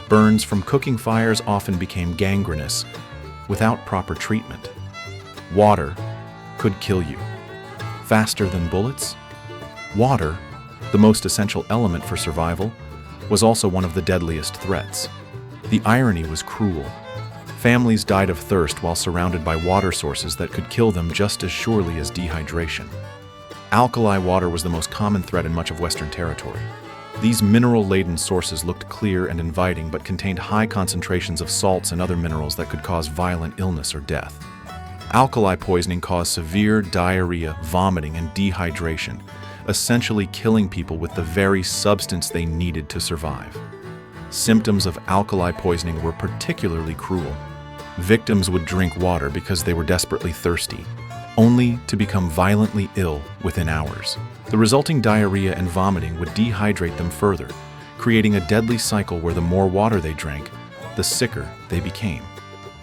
Burns from cooking fires often became gangrenous without proper treatment. Water could kill you. Faster than bullets? Water, the most essential element for survival, was also one of the deadliest threats. The irony was cruel. Families died of thirst while surrounded by water sources that could kill them just as surely as dehydration. Alkali water was the most common threat in much of Western territory. These mineral-laden sources looked clear and inviting but contained high concentrations of salts and other minerals that could cause violent illness or death. Alkali poisoning caused severe diarrhea, vomiting, and dehydration, essentially killing people with the very substance they needed to survive. Symptoms of alkali poisoning were particularly cruel. Victims would drink water because they were desperately thirsty, only to become violently ill within hours. The resulting diarrhea and vomiting would dehydrate them further, creating a deadly cycle where the more water they drank, the sicker they became.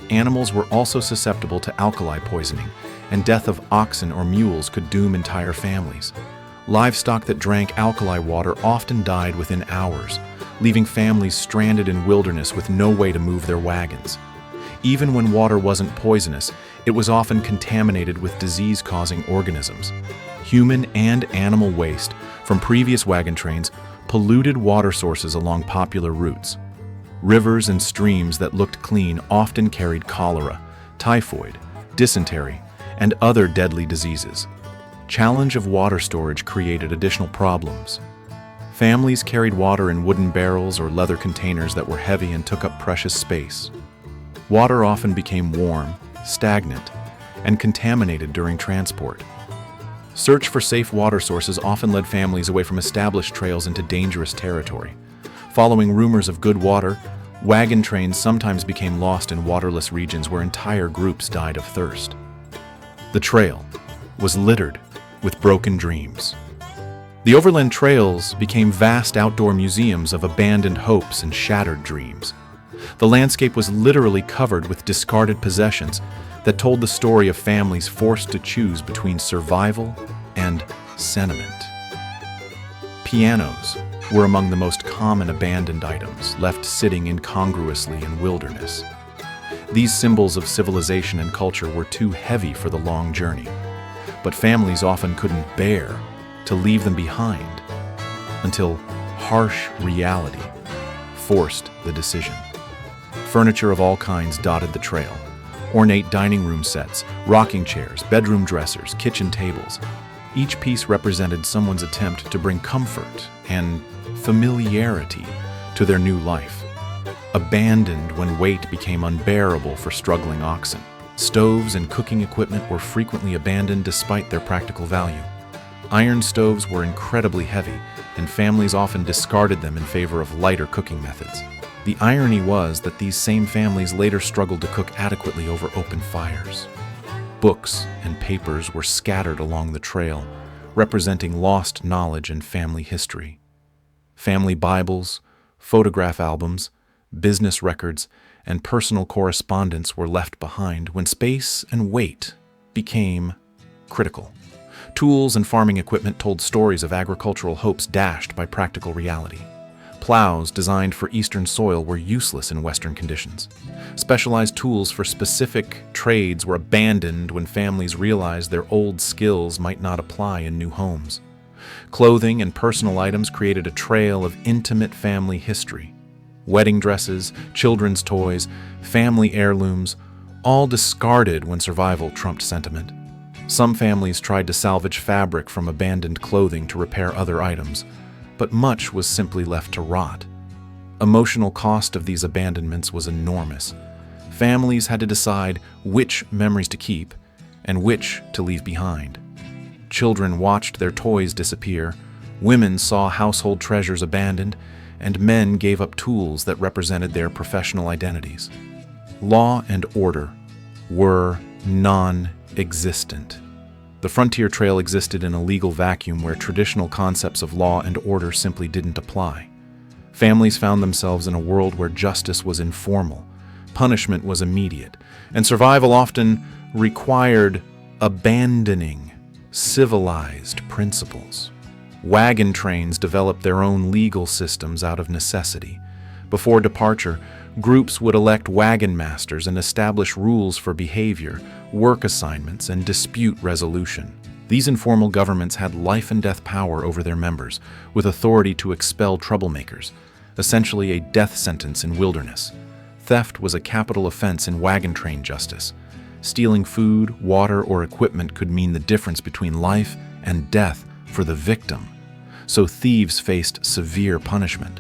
Animals were also susceptible to alkali poisoning, and death of oxen or mules could doom entire families. Livestock that drank alkali water often died within hours, leaving families stranded in wilderness with no way to move their wagons. Even when water wasn't poisonous, it was often contaminated with disease-causing organisms. Human and animal waste from previous wagon trains polluted water sources along popular routes. Rivers and streams that looked clean often carried cholera, typhoid, dysentery, and other deadly diseases. Challenge of water storage created additional problems. Families carried water in wooden barrels or leather containers that were heavy and took up precious space. Water often became warm, stagnant, and contaminated during transport. Search for safe water sources often led families away from established trails into dangerous territory. Following rumors of good water, wagon trains sometimes became lost in waterless regions where entire groups died of thirst. The trail was littered with broken dreams. The overland trails became vast outdoor museums of abandoned hopes and shattered dreams. The landscape was literally covered with discarded possessions that told the story of families forced to choose between survival and sentiment. Pianos were among the most common abandoned items, left sitting incongruously in wilderness. These symbols of civilization and culture were too heavy for the long journey, but families often couldn't bear to leave them behind until harsh reality forced the decision. Furniture of all kinds dotted the trail. Ornate dining room sets, rocking chairs, bedroom dressers, kitchen tables. Each piece represented someone's attempt to bring comfort and familiarity to their new life. Abandoned when weight became unbearable for struggling oxen. Stoves and cooking equipment were frequently abandoned despite their practical value. Iron stoves were incredibly heavy, and families often discarded them in favor of lighter cooking methods. The irony was that these same families later struggled to cook adequately over open fires. Books and papers were scattered along the trail, representing lost knowledge and family history. Family Bibles, photograph albums, business records, and personal correspondence were left behind when space and weight became critical. Tools and farming equipment told stories of agricultural hopes dashed by practical reality. Plows designed for eastern soil were useless in western conditions. Specialized tools for specific trades were abandoned when families realized their old skills might not apply in new homes. Clothing and personal items created a trail of intimate family history. Wedding dresses, children's toys, family heirlooms, all discarded when survival trumped sentiment. Some families tried to salvage fabric from abandoned clothing to repair other items, but much was simply left to rot. Emotional cost of these abandonments was enormous. Families had to decide which memories to keep and which to leave behind. Children watched their toys disappear, women saw household treasures abandoned, and men gave up tools that represented their professional identities. Law and order were non-existent. The frontier trail existed in a legal vacuum where traditional concepts of law and order simply didn't apply. Families found themselves in a world where justice was informal, punishment was immediate, and survival often required abandoning civilized principles. Wagon trains developed their own legal systems out of necessity. Before departure, groups would elect wagon masters and establish rules for behavior, work assignments, and dispute resolution. These informal governments had life and death power over their members, with authority to expel troublemakers, essentially a death sentence in wilderness. Theft was a capital offense in wagon train justice. Stealing food, water, or equipment could mean the difference between life and death for the victim, so thieves faced severe punishment.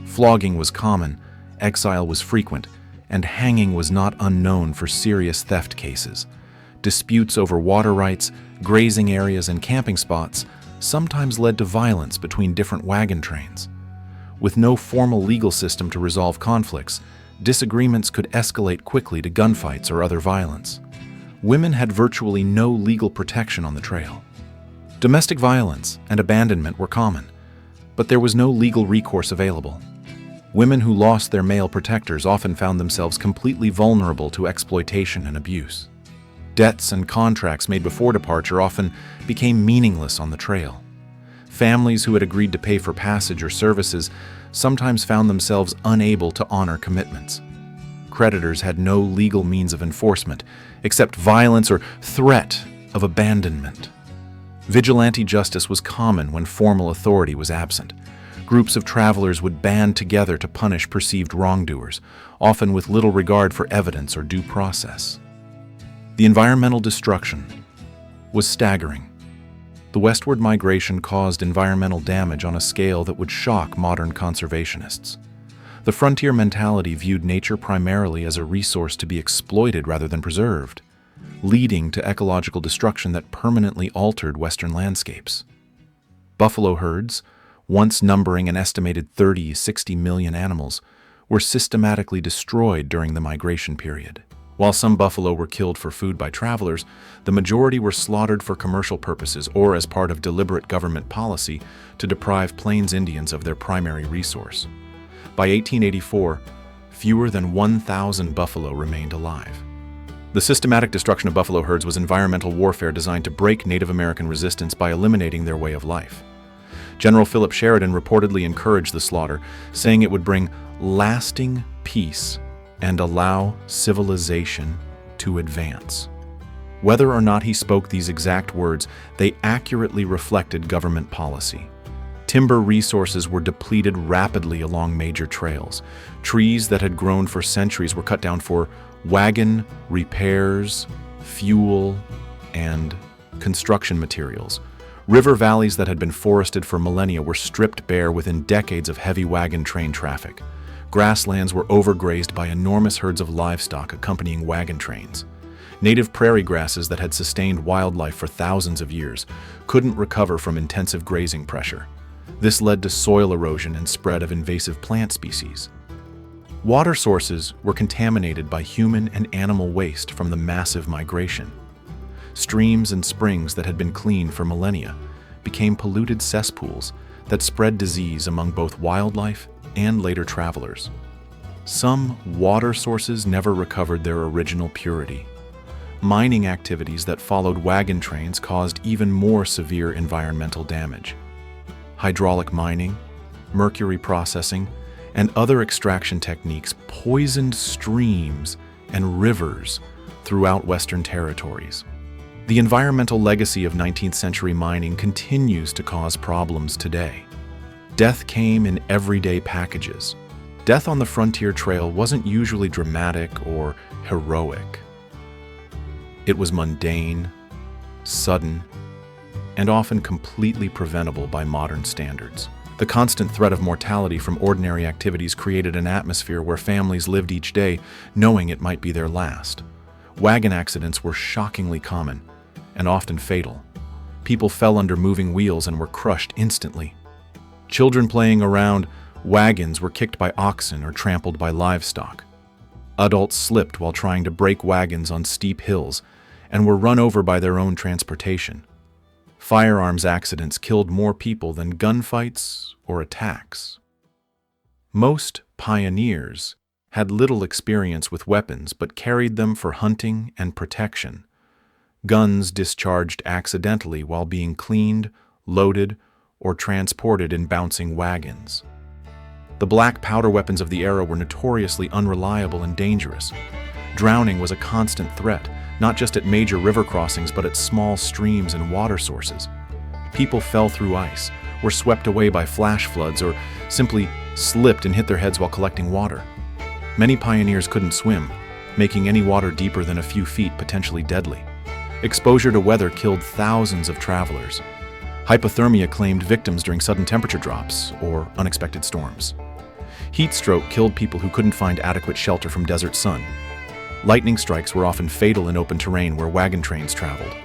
Flogging was common, exile was frequent, and hanging was not unknown for serious theft cases. Disputes over water rights, grazing areas, and camping spots sometimes led to violence between different wagon trains. With no formal legal system to resolve conflicts, disagreements could escalate quickly to gunfights or other violence. Women had virtually no legal protection on the trail. Domestic violence and abandonment were common, but there was no legal recourse available. Women who lost their male protectors often found themselves completely vulnerable to exploitation and abuse. Debts and contracts made before departure often became meaningless on the trail. Families who had agreed to pay for passage or services sometimes found themselves unable to honor commitments. Creditors had no legal means of enforcement, except violence or threat of abandonment. Vigilante justice was common when formal authority was absent. Groups of travelers would band together to punish perceived wrongdoers, often with little regard for evidence or due process. The environmental destruction was staggering. The westward migration caused environmental damage on a scale that would shock modern conservationists. The frontier mentality viewed nature primarily as a resource to be exploited rather than preserved, leading to ecological destruction that permanently altered western landscapes. Buffalo herds, once numbering an estimated 30–60 million animals, were systematically destroyed during the migration period. While some buffalo were killed for food by travelers, the majority were slaughtered for commercial purposes or as part of deliberate government policy to deprive Plains Indians of their primary resource. By 1884, fewer than 1,000 buffalo remained alive. The systematic destruction of buffalo herds was environmental warfare designed to break Native American resistance by eliminating their way of life. General Philip Sheridan reportedly encouraged the slaughter, saying it would bring lasting peace and allow civilization to advance. Whether or not he spoke these exact words, they accurately reflected government policy. Timber resources were depleted rapidly along major trails. Trees that had grown for centuries were cut down for wagon repairs, fuel, and construction materials. River valleys that had been forested for millennia were stripped bare within decades of heavy wagon train traffic. Grasslands were overgrazed by enormous herds of livestock accompanying wagon trains. Native prairie grasses that had sustained wildlife for thousands of years couldn't recover from intensive grazing pressure. This led to soil erosion and spread of invasive plant species. Water sources were contaminated by human and animal waste from the massive migration. Streams and springs that had been clean for millennia became polluted cesspools that spread disease among both wildlife and later travelers. Some water sources never recovered their original purity. Mining activities that followed wagon trains caused even more severe environmental damage. Hydraulic mining, mercury processing, and other extraction techniques poisoned streams and rivers throughout Western territories. The environmental legacy of 19th century mining continues to cause problems today. Death came in everyday packages. Death on the frontier trail wasn't usually dramatic or heroic. It was mundane, sudden, and often completely preventable by modern standards. The constant threat of mortality from ordinary activities created an atmosphere where families lived each day knowing it might be their last. Wagon accidents were shockingly common and often fatal. People fell under moving wheels and were crushed instantly. Children playing around wagons were kicked by oxen or trampled by livestock. Adults slipped while trying to brake wagons on steep hills and were run over by their own transportation. Firearms accidents killed more people than gunfights or attacks. Most pioneers had little experience with weapons but carried them for hunting and protection. Guns discharged accidentally while being cleaned, loaded, or transported in bouncing wagons. The black powder weapons of the era were notoriously unreliable and dangerous. Drowning was a constant threat, not just at major river crossings but at small streams and water sources. People fell through ice, were swept away by flash floods, or simply slipped and hit their heads while collecting water. Many pioneers couldn't swim, making any water deeper than a few feet potentially deadly. Exposure to weather killed thousands of travelers. Hypothermia claimed victims during sudden temperature drops or unexpected storms. Heat stroke killed people who couldn't find adequate shelter from desert sun. Lightning strikes were often fatal in open terrain where wagon trains traveled.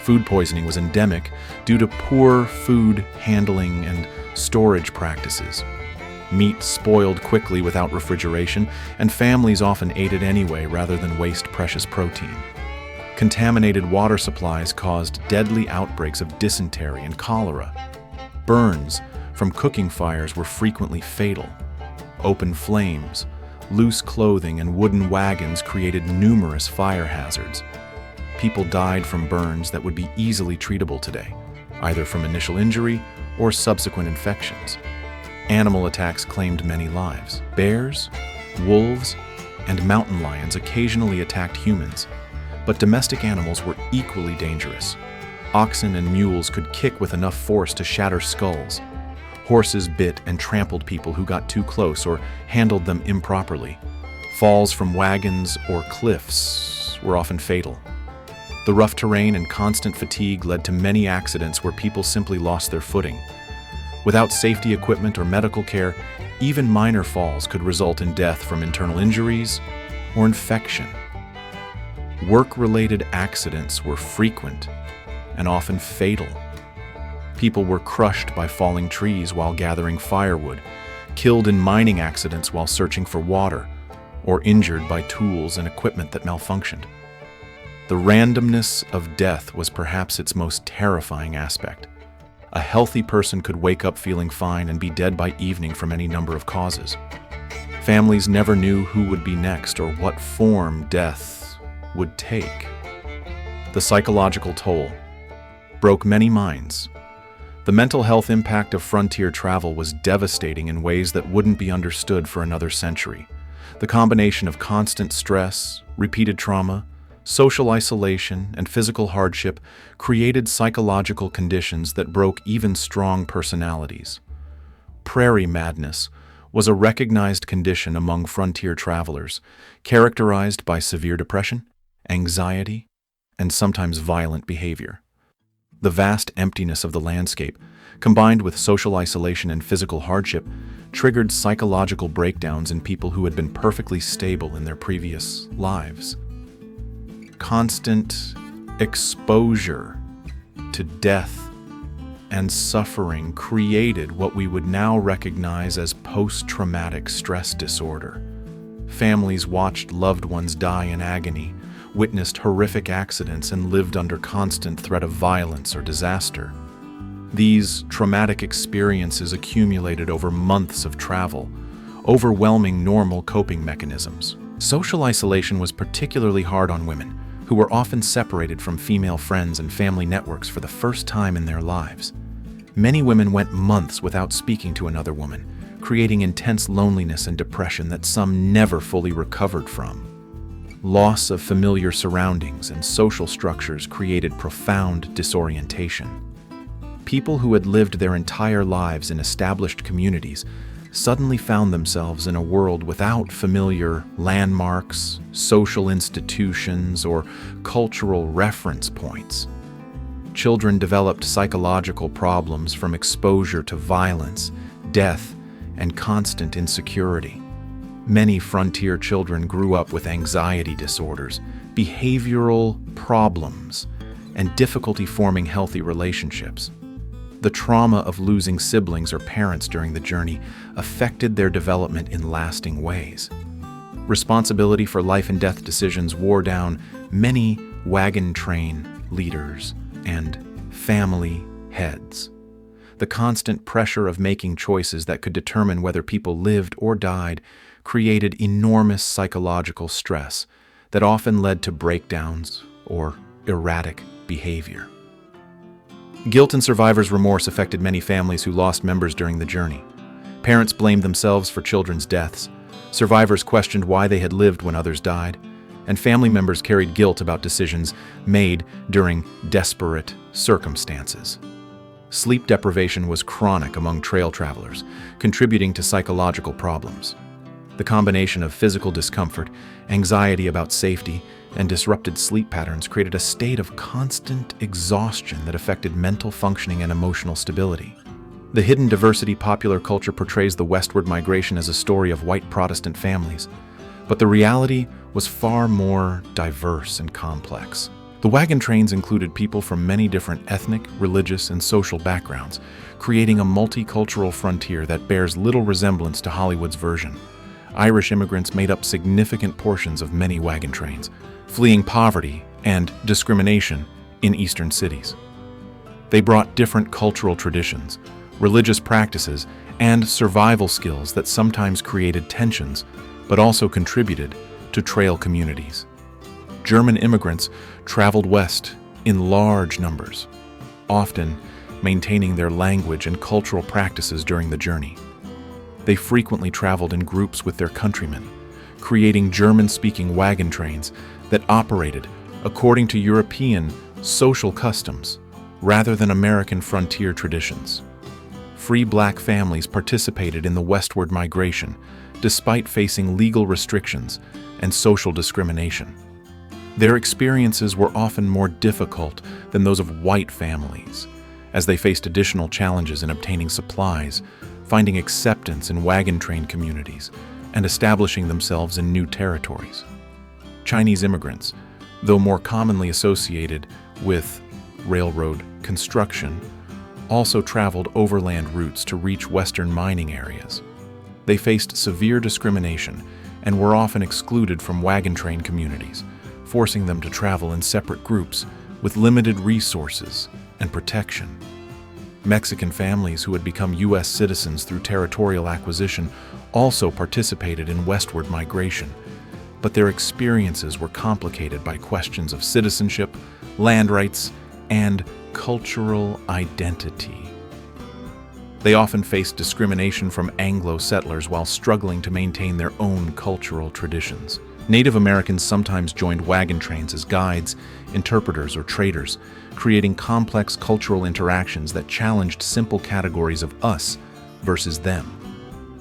Food poisoning was endemic due to poor food handling and storage practices. Meat spoiled quickly without refrigeration, and families often ate it anyway rather than waste precious protein. Contaminated water supplies caused deadly outbreaks of dysentery and cholera. Burns from cooking fires were frequently fatal. Open flames, loose clothing, and wooden wagons created numerous fire hazards. People died from burns that would be easily treatable today, either from initial injury or subsequent infections. Animal attacks claimed many lives. Bears, wolves, and mountain lions occasionally attacked humans, but domestic animals were equally dangerous. Oxen and mules could kick with enough force to shatter skulls. Horses bit and trampled people who got too close or handled them improperly. Falls from wagons or cliffs were often fatal. The rough terrain and constant fatigue led to many accidents where people simply lost their footing. Without safety equipment or medical care, even minor falls could result in death from internal injuries or infection. Work-related accidents were frequent and often fatal. People were crushed by falling trees while gathering firewood, killed in mining accidents while searching for water, or injured by tools and equipment that malfunctioned. The randomness of death was perhaps its most terrifying aspect. A healthy person could wake up feeling fine and be dead by evening from any number of causes. Families never knew who would be next or what form death would take. The psychological toll broke many minds. The mental health impact of frontier travel was devastating in ways that wouldn't be understood for another century. The combination of constant stress, repeated trauma, social isolation, and physical hardship created psychological conditions that broke even strong personalities. Prairie madness was a recognized condition among frontier travelers, characterized by severe depression, anxiety, and sometimes violent behavior. The vast emptiness of the landscape, combined with social isolation and physical hardship, triggered psychological breakdowns in people who had been perfectly stable in their previous lives. Constant exposure to death and suffering created what we would now recognize as post-traumatic stress disorder. Families watched loved ones die in agony, witnessed horrific accidents, and lived under constant threat of violence or disaster. These traumatic experiences accumulated over months of travel, overwhelming normal coping mechanisms. Social isolation was particularly hard on women, who were often separated from female friends and family networks for the first time in their lives. Many women went months without speaking to another woman, creating intense loneliness and depression that some never fully recovered from. Loss of familiar surroundings and social structures created profound disorientation. People who had lived their entire lives in established communities suddenly found themselves in a world without familiar landmarks, social institutions, or cultural reference points. Children developed psychological problems from exposure to violence, death, and constant insecurity. Many frontier children grew up with anxiety disorders, behavioral problems, and difficulty forming healthy relationships. The trauma of losing siblings or parents during the journey affected their development in lasting ways. Responsibility for life and death decisions wore down many wagon train leaders and family heads. The constant pressure of making choices that could determine whether people lived or died created enormous psychological stress that often led to breakdowns or erratic behavior. Guilt and survivor's remorse affected many families who lost members during the journey. Parents blamed themselves for children's deaths, survivors questioned why they had lived when others died, and family members carried guilt about decisions made during desperate circumstances. Sleep deprivation was chronic among trail travelers, contributing to psychological problems. The combination of physical discomfort, anxiety about safety, and disrupted sleep patterns created a state of constant exhaustion that affected mental functioning and emotional stability. The hidden diversity popular culture portrays the westward migration as a story of white Protestant families, but the reality was far more diverse and complex. The wagon trains included people from many different ethnic, religious, and social backgrounds, creating a multicultural frontier that bears little resemblance to Hollywood's version. Irish immigrants made up significant portions of many wagon trains, fleeing poverty and discrimination in eastern cities. They brought different cultural traditions, religious practices, and survival skills that sometimes created tensions, but also contributed to trail communities. German immigrants traveled west in large numbers, often maintaining their language and cultural practices during the journey. They frequently traveled in groups with their countrymen, creating German-speaking wagon trains that operated according to European social customs rather than American frontier traditions. Free black families participated in the westward migration despite facing legal restrictions and social discrimination. Their experiences were often more difficult than those of white families, as they faced additional challenges in obtaining supplies, finding acceptance in wagon train communities, and establishing themselves in new territories. Chinese immigrants, though more commonly associated with railroad construction, also traveled overland routes to reach western mining areas. They faced severe discrimination and were often excluded from wagon train communities, forcing them to travel in separate groups with limited resources and protection. Mexican families who had become U.S. citizens through territorial acquisition also participated in westward migration, but their experiences were complicated by questions of citizenship, land rights, and cultural identity. They often faced discrimination from Anglo settlers while struggling to maintain their own cultural traditions. Native Americans sometimes joined wagon trains as guides, interpreters, or traders, creating complex cultural interactions that challenged simple categories of us versus them.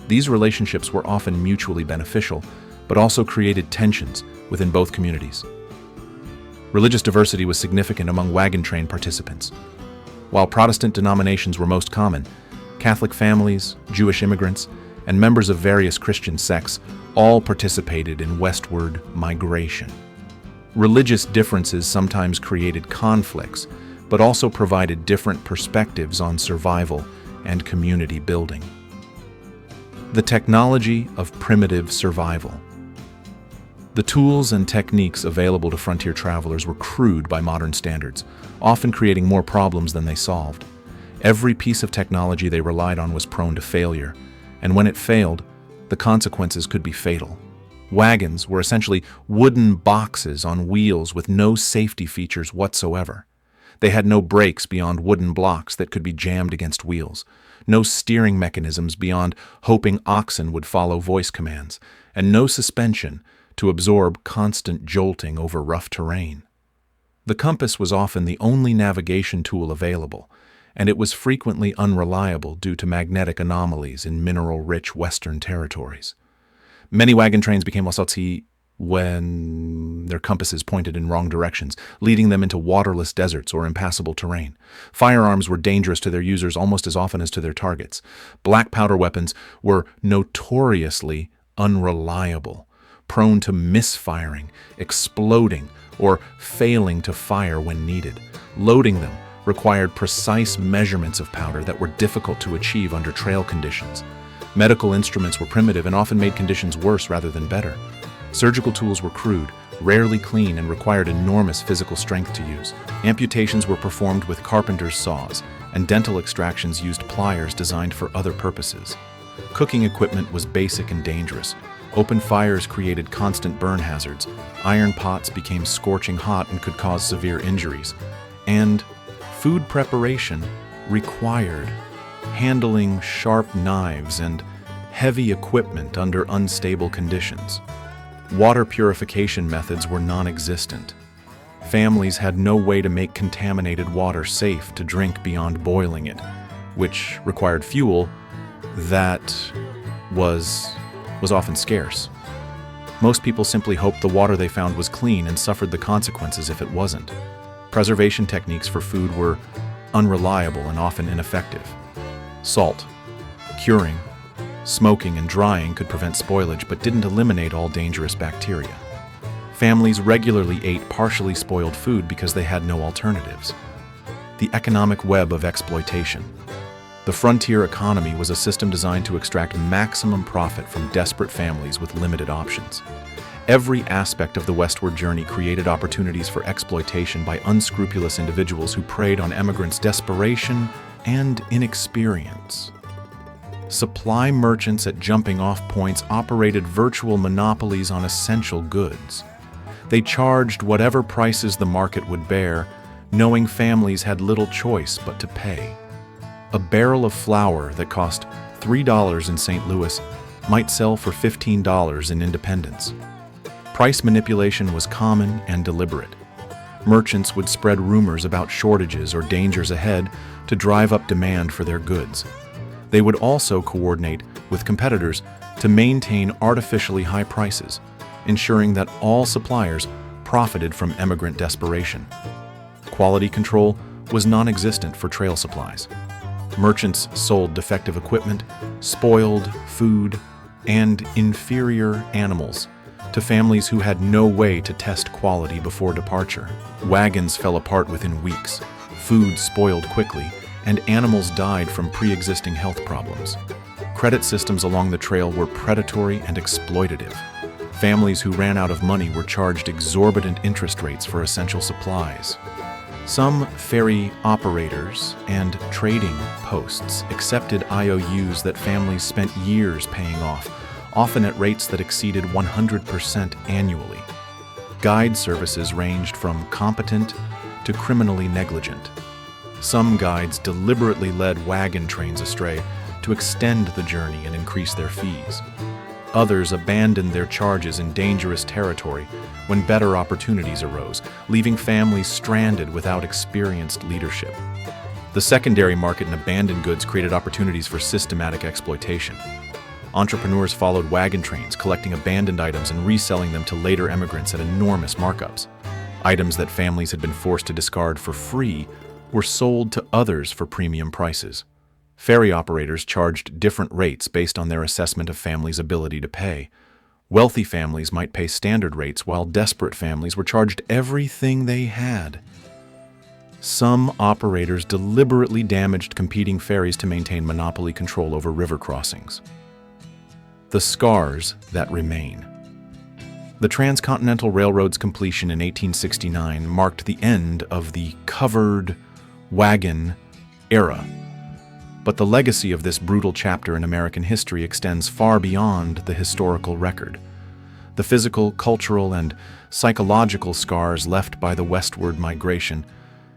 These relationships were often mutually beneficial, but also created tensions within both communities. Religious diversity was significant among wagon train participants. While Protestant denominations were most common, Catholic families, Jewish immigrants, and members of various Christian sects all participated in westward migration. Religious differences sometimes created conflicts, but also provided different perspectives on survival and community building. The technology of primitive survival. The tools and techniques available to frontier travelers were crude by modern standards, often creating more problems than they solved. Every piece of technology they relied on was prone to failure, and when it failed, the consequences could be fatal. Wagons were essentially wooden boxes on wheels with no safety features whatsoever. They had no brakes beyond wooden blocks that could be jammed against wheels, no steering mechanisms beyond hoping oxen would follow voice commands, and no suspension to absorb constant jolting over rough terrain. The compass was often the only navigation tool available, and it was frequently unreliable due to magnetic anomalies in mineral-rich western territories. Many wagon trains became salty when their compasses pointed in wrong directions, leading them into waterless deserts or impassable terrain. Firearms were dangerous to their users almost as often as to their targets. Black powder weapons were notoriously unreliable, prone to misfiring, exploding, or failing to fire when needed. Loading them required precise measurements of powder that were difficult to achieve under trail conditions. Medical instruments were primitive and often made conditions worse rather than better. Surgical tools were crude, rarely clean, and required enormous physical strength to use. Amputations were performed with carpenter's saws, and dental extractions used pliers designed for other purposes. Cooking equipment was basic and dangerous. Open fires created constant burn hazards. Iron pots became scorching hot and could cause severe injuries. And food preparation required handling sharp knives and heavy equipment under unstable conditions. Water purification methods were non-existent. Families had no way to make contaminated water safe to drink beyond boiling it, which required fuel that was often scarce. Most people simply hoped the water they found was clean and suffered the consequences if it wasn't. Preservation techniques for food were unreliable and often ineffective. Salt, curing, smoking, and drying could prevent spoilage but didn't eliminate all dangerous bacteria. Families regularly ate partially spoiled food because they had no alternatives. The economic web of exploitation. The frontier economy was a system designed to extract maximum profit from desperate families with limited options. Every aspect of the westward journey created opportunities for exploitation by unscrupulous individuals who preyed on emigrants' desperation and inexperience. Supply merchants at jumping-off points operated virtual monopolies on essential goods. They charged whatever prices the market would bear, knowing families had little choice but to pay. A barrel of flour that cost $3 in St. Louis might sell for $15 in Independence. Price manipulation was common and deliberate. Merchants would spread rumors about shortages or dangers ahead to drive up demand for their goods. They would also coordinate with competitors to maintain artificially high prices, ensuring that all suppliers profited from emigrant desperation. Quality control was non-existent for trail supplies. Merchants sold defective equipment, spoiled food, and inferior animals to families who had no way to test quality before departure. Wagons fell apart within weeks, food spoiled quickly, and animals died from pre-existing health problems. Credit systems along the trail were predatory and exploitative. Families who ran out of money were charged exorbitant interest rates for essential supplies. Some ferry operators and trading posts accepted IOUs that families spent years paying off, often at rates that exceeded 100% annually. Guide services ranged from competent to criminally negligent. Some guides deliberately led wagon trains astray to extend the journey and increase their fees. Others abandoned their charges in dangerous territory when better opportunities arose, leaving families stranded without experienced leadership. The secondary market in abandoned goods created opportunities for systematic exploitation. Entrepreneurs followed wagon trains, collecting abandoned items and reselling them to later immigrants at enormous markups. Items that families had been forced to discard for free were sold to others for premium prices. Ferry operators charged different rates based on their assessment of families' ability to pay. Wealthy families might pay standard rates, while desperate families were charged everything they had. Some operators deliberately damaged competing ferries to maintain monopoly control over river crossings. The scars that remain. The Transcontinental Railroad's completion in 1869 marked the end of the covered wagon era. But the legacy of this brutal chapter in American history extends far beyond the historical record. The physical, cultural, and psychological scars left by the westward migration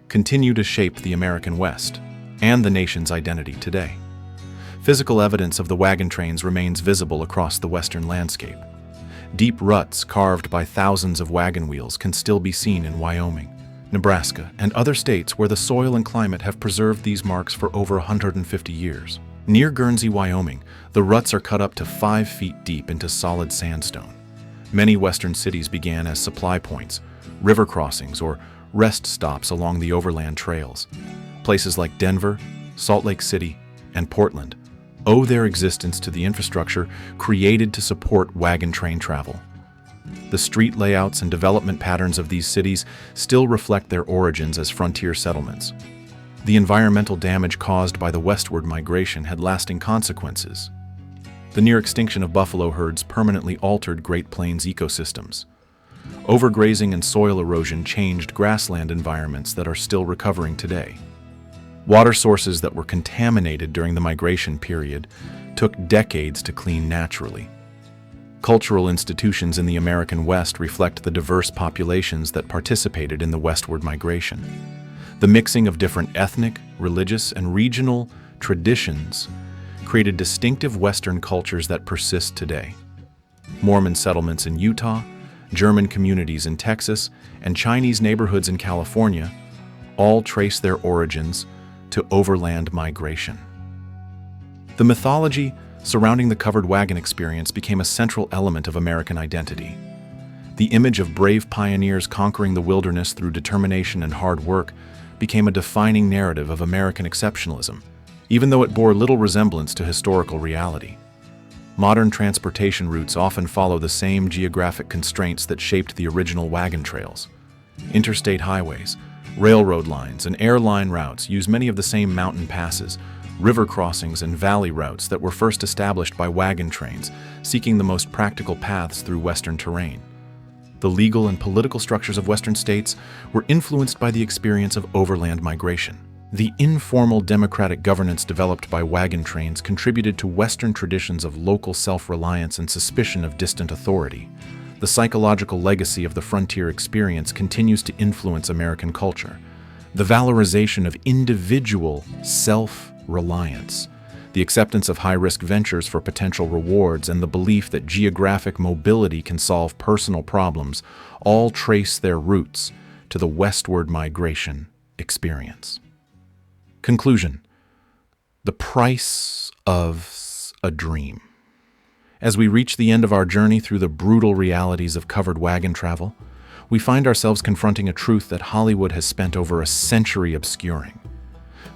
continue to shape the American West and the nation's identity today. Physical evidence of the wagon trains remains visible across the western landscape. Deep ruts carved by thousands of wagon wheels can still be seen in Wyoming, Nebraska, and other states where the soil and climate have preserved these marks for over 150 years. Near Guernsey, Wyoming, the ruts are cut up to 5 feet deep into solid sandstone. Many western cities began as supply points, river crossings, or rest stops along the overland trails. Places like Denver, Salt Lake City, and Portland owe their existence to the infrastructure created to support wagon train travel. The street layouts and development patterns of these cities still reflect their origins as frontier settlements. The environmental damage caused by the westward migration had lasting consequences. The near extinction of buffalo herds permanently altered Great Plains ecosystems. Overgrazing and soil erosion changed grassland environments that are still recovering today. Water sources that were contaminated during the migration period took decades to clean naturally. Cultural institutions in the American West reflect the diverse populations that participated in the westward migration. The mixing of different ethnic, religious, and regional traditions created distinctive Western cultures that persist today. Mormon settlements in Utah, German communities in Texas, and Chinese neighborhoods in California all trace their origins to overland migration. The mythology surrounding the covered wagon experience became a central element of American identity. The image of brave pioneers conquering the wilderness through determination and hard work became a defining narrative of American exceptionalism, even though it bore little resemblance to historical reality. Modern transportation routes often follow the same geographic constraints that shaped the original wagon trails. Interstate highways, railroad lines, and airline routes use many of the same mountain passes, river crossings, and valley routes that were first established by wagon trains, seeking the most practical paths through western terrain. The legal and political structures of western states were influenced by the experience of overland migration. The informal democratic governance developed by wagon trains contributed to Western traditions of local self-reliance and suspicion of distant authority. The psychological legacy of the frontier experience continues to influence American culture. The valorization of individual self-reliance, the acceptance of high-risk ventures for potential rewards, and the belief that geographic mobility can solve personal problems all trace their roots to the westward migration experience. Conclusion: the price of a dream. As we reach the end of our journey through the brutal realities of covered wagon travel, we find ourselves confronting a truth that Hollywood has spent over a century obscuring.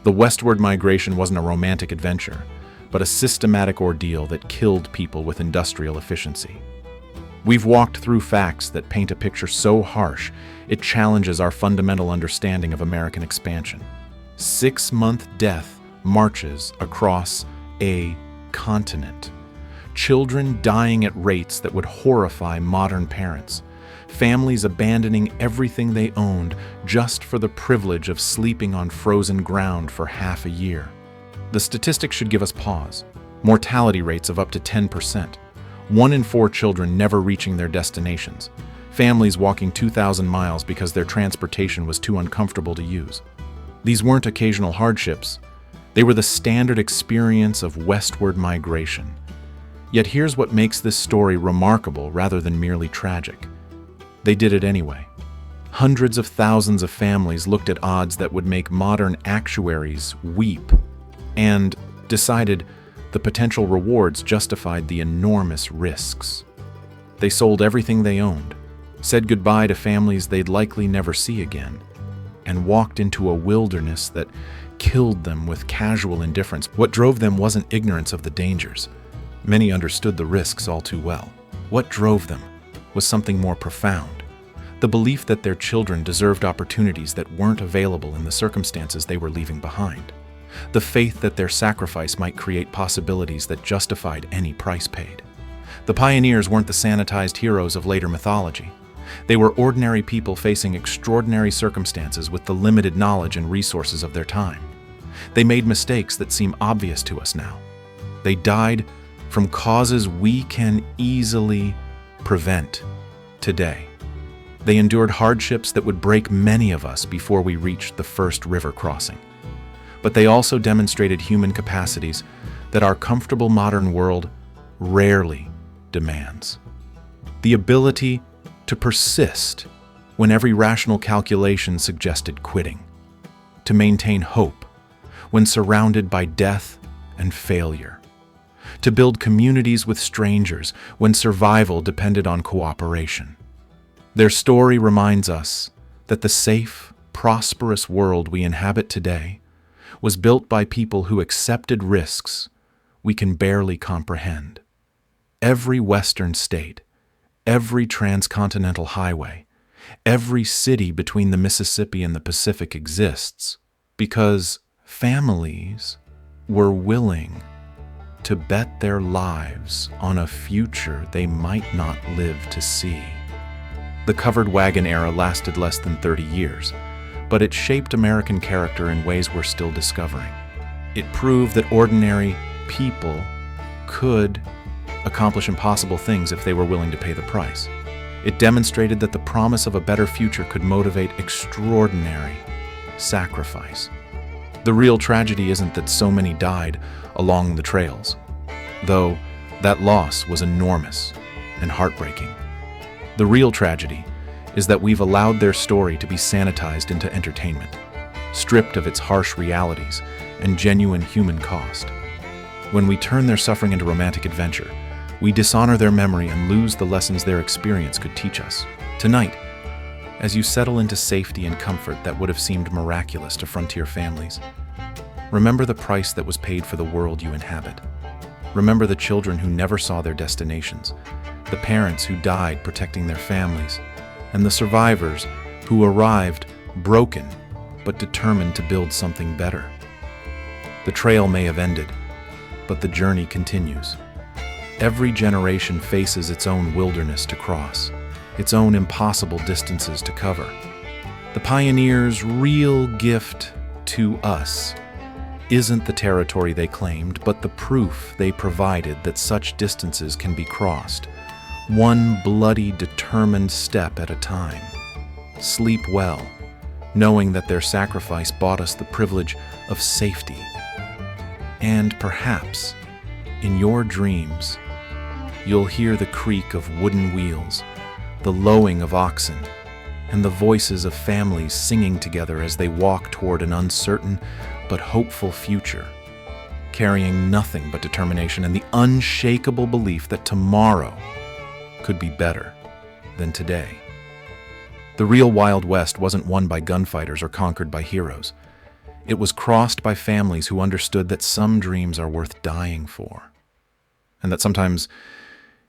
The westward migration wasn't a romantic adventure, but a systematic ordeal that killed people with industrial efficiency. We've walked through facts that paint a picture so harsh, it challenges our fundamental understanding of American expansion. 6-month death marches across a continent. Children dying at rates that would horrify modern parents. Families abandoning everything they owned just for the privilege of sleeping on frozen ground for half a year. The statistics should give us pause. Mortality rates of up to 10%. 1 in 4 children never reaching their destinations. Families walking 2,000 miles because their transportation was too uncomfortable to use. These weren't occasional hardships. They were the standard experience of westward migration. Yet here's what makes this story remarkable rather than merely tragic. They did it anyway. Hundreds of thousands of families looked at odds that would make modern actuaries weep and decided the potential rewards justified the enormous risks. They sold everything they owned, said goodbye to families they'd likely never see again, and walked into a wilderness that killed them with casual indifference. What drove them wasn't ignorance of the dangers. Many understood the risks all too well. What drove them was something more profound: the belief that their children deserved opportunities that weren't available in the circumstances they were leaving behind. The faith that their sacrifice might create possibilities that justified any price paid. The pioneers weren't the sanitized heroes of later mythology. They were ordinary people facing extraordinary circumstances with the limited knowledge and resources of their time. They made mistakes that seem obvious to us now. They died from causes we can easily prevent today. They endured hardships that would break many of us before we reached the first river crossing. But they also demonstrated human capacities that our comfortable modern world rarely demands. The ability to persist when every rational calculation suggested quitting. To maintain hope when surrounded by death and failure. To build communities with strangers when survival depended on cooperation. Their story reminds us that the safe, prosperous world we inhabit today was built by people who accepted risks we can barely comprehend. Every western state, every transcontinental highway, every city between the Mississippi and the Pacific exists because families were willing to bet their lives on a future they might not live to see. The covered wagon era lasted less than 30 years, but it shaped American character in ways we're still discovering. It proved that ordinary people could accomplish impossible things if they were willing to pay the price. It demonstrated that the promise of a better future could motivate extraordinary sacrifice. The real tragedy isn't that so many died along the trails, though that loss was enormous and heartbreaking. The real tragedy is that we've allowed their story to be sanitized into entertainment, stripped of its harsh realities and genuine human cost. When we turn their suffering into romantic adventure, we dishonor their memory and lose the lessons their experience could teach us. Tonight, as you settle into safety and comfort that would have seemed miraculous to frontier families, remember the price that was paid for the world you inhabit. Remember the children who never saw their destinations, the parents who died protecting their families, and the survivors who arrived broken but determined to build something better. The trail may have ended, but the journey continues. Every generation faces its own wilderness to cross, its own impossible distances to cover. The pioneers' real gift to us isn't the territory they claimed, but the proof they provided that such distances can be crossed, one bloody, determined step at a time. Sleep well, knowing that their sacrifice bought us the privilege of safety. And perhaps, in your dreams, you'll hear the creak of wooden wheels, the lowing of oxen, and the voices of families singing together as they walk toward an uncertain but hopeful future, carrying nothing but determination and the unshakable belief that tomorrow could be better than today. The real Wild West wasn't won by gunfighters or conquered by heroes. It was crossed by families who understood that some dreams are worth dying for, and that sometimes,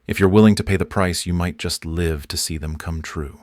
if you're willing to pay the price, you might just live to see them come true.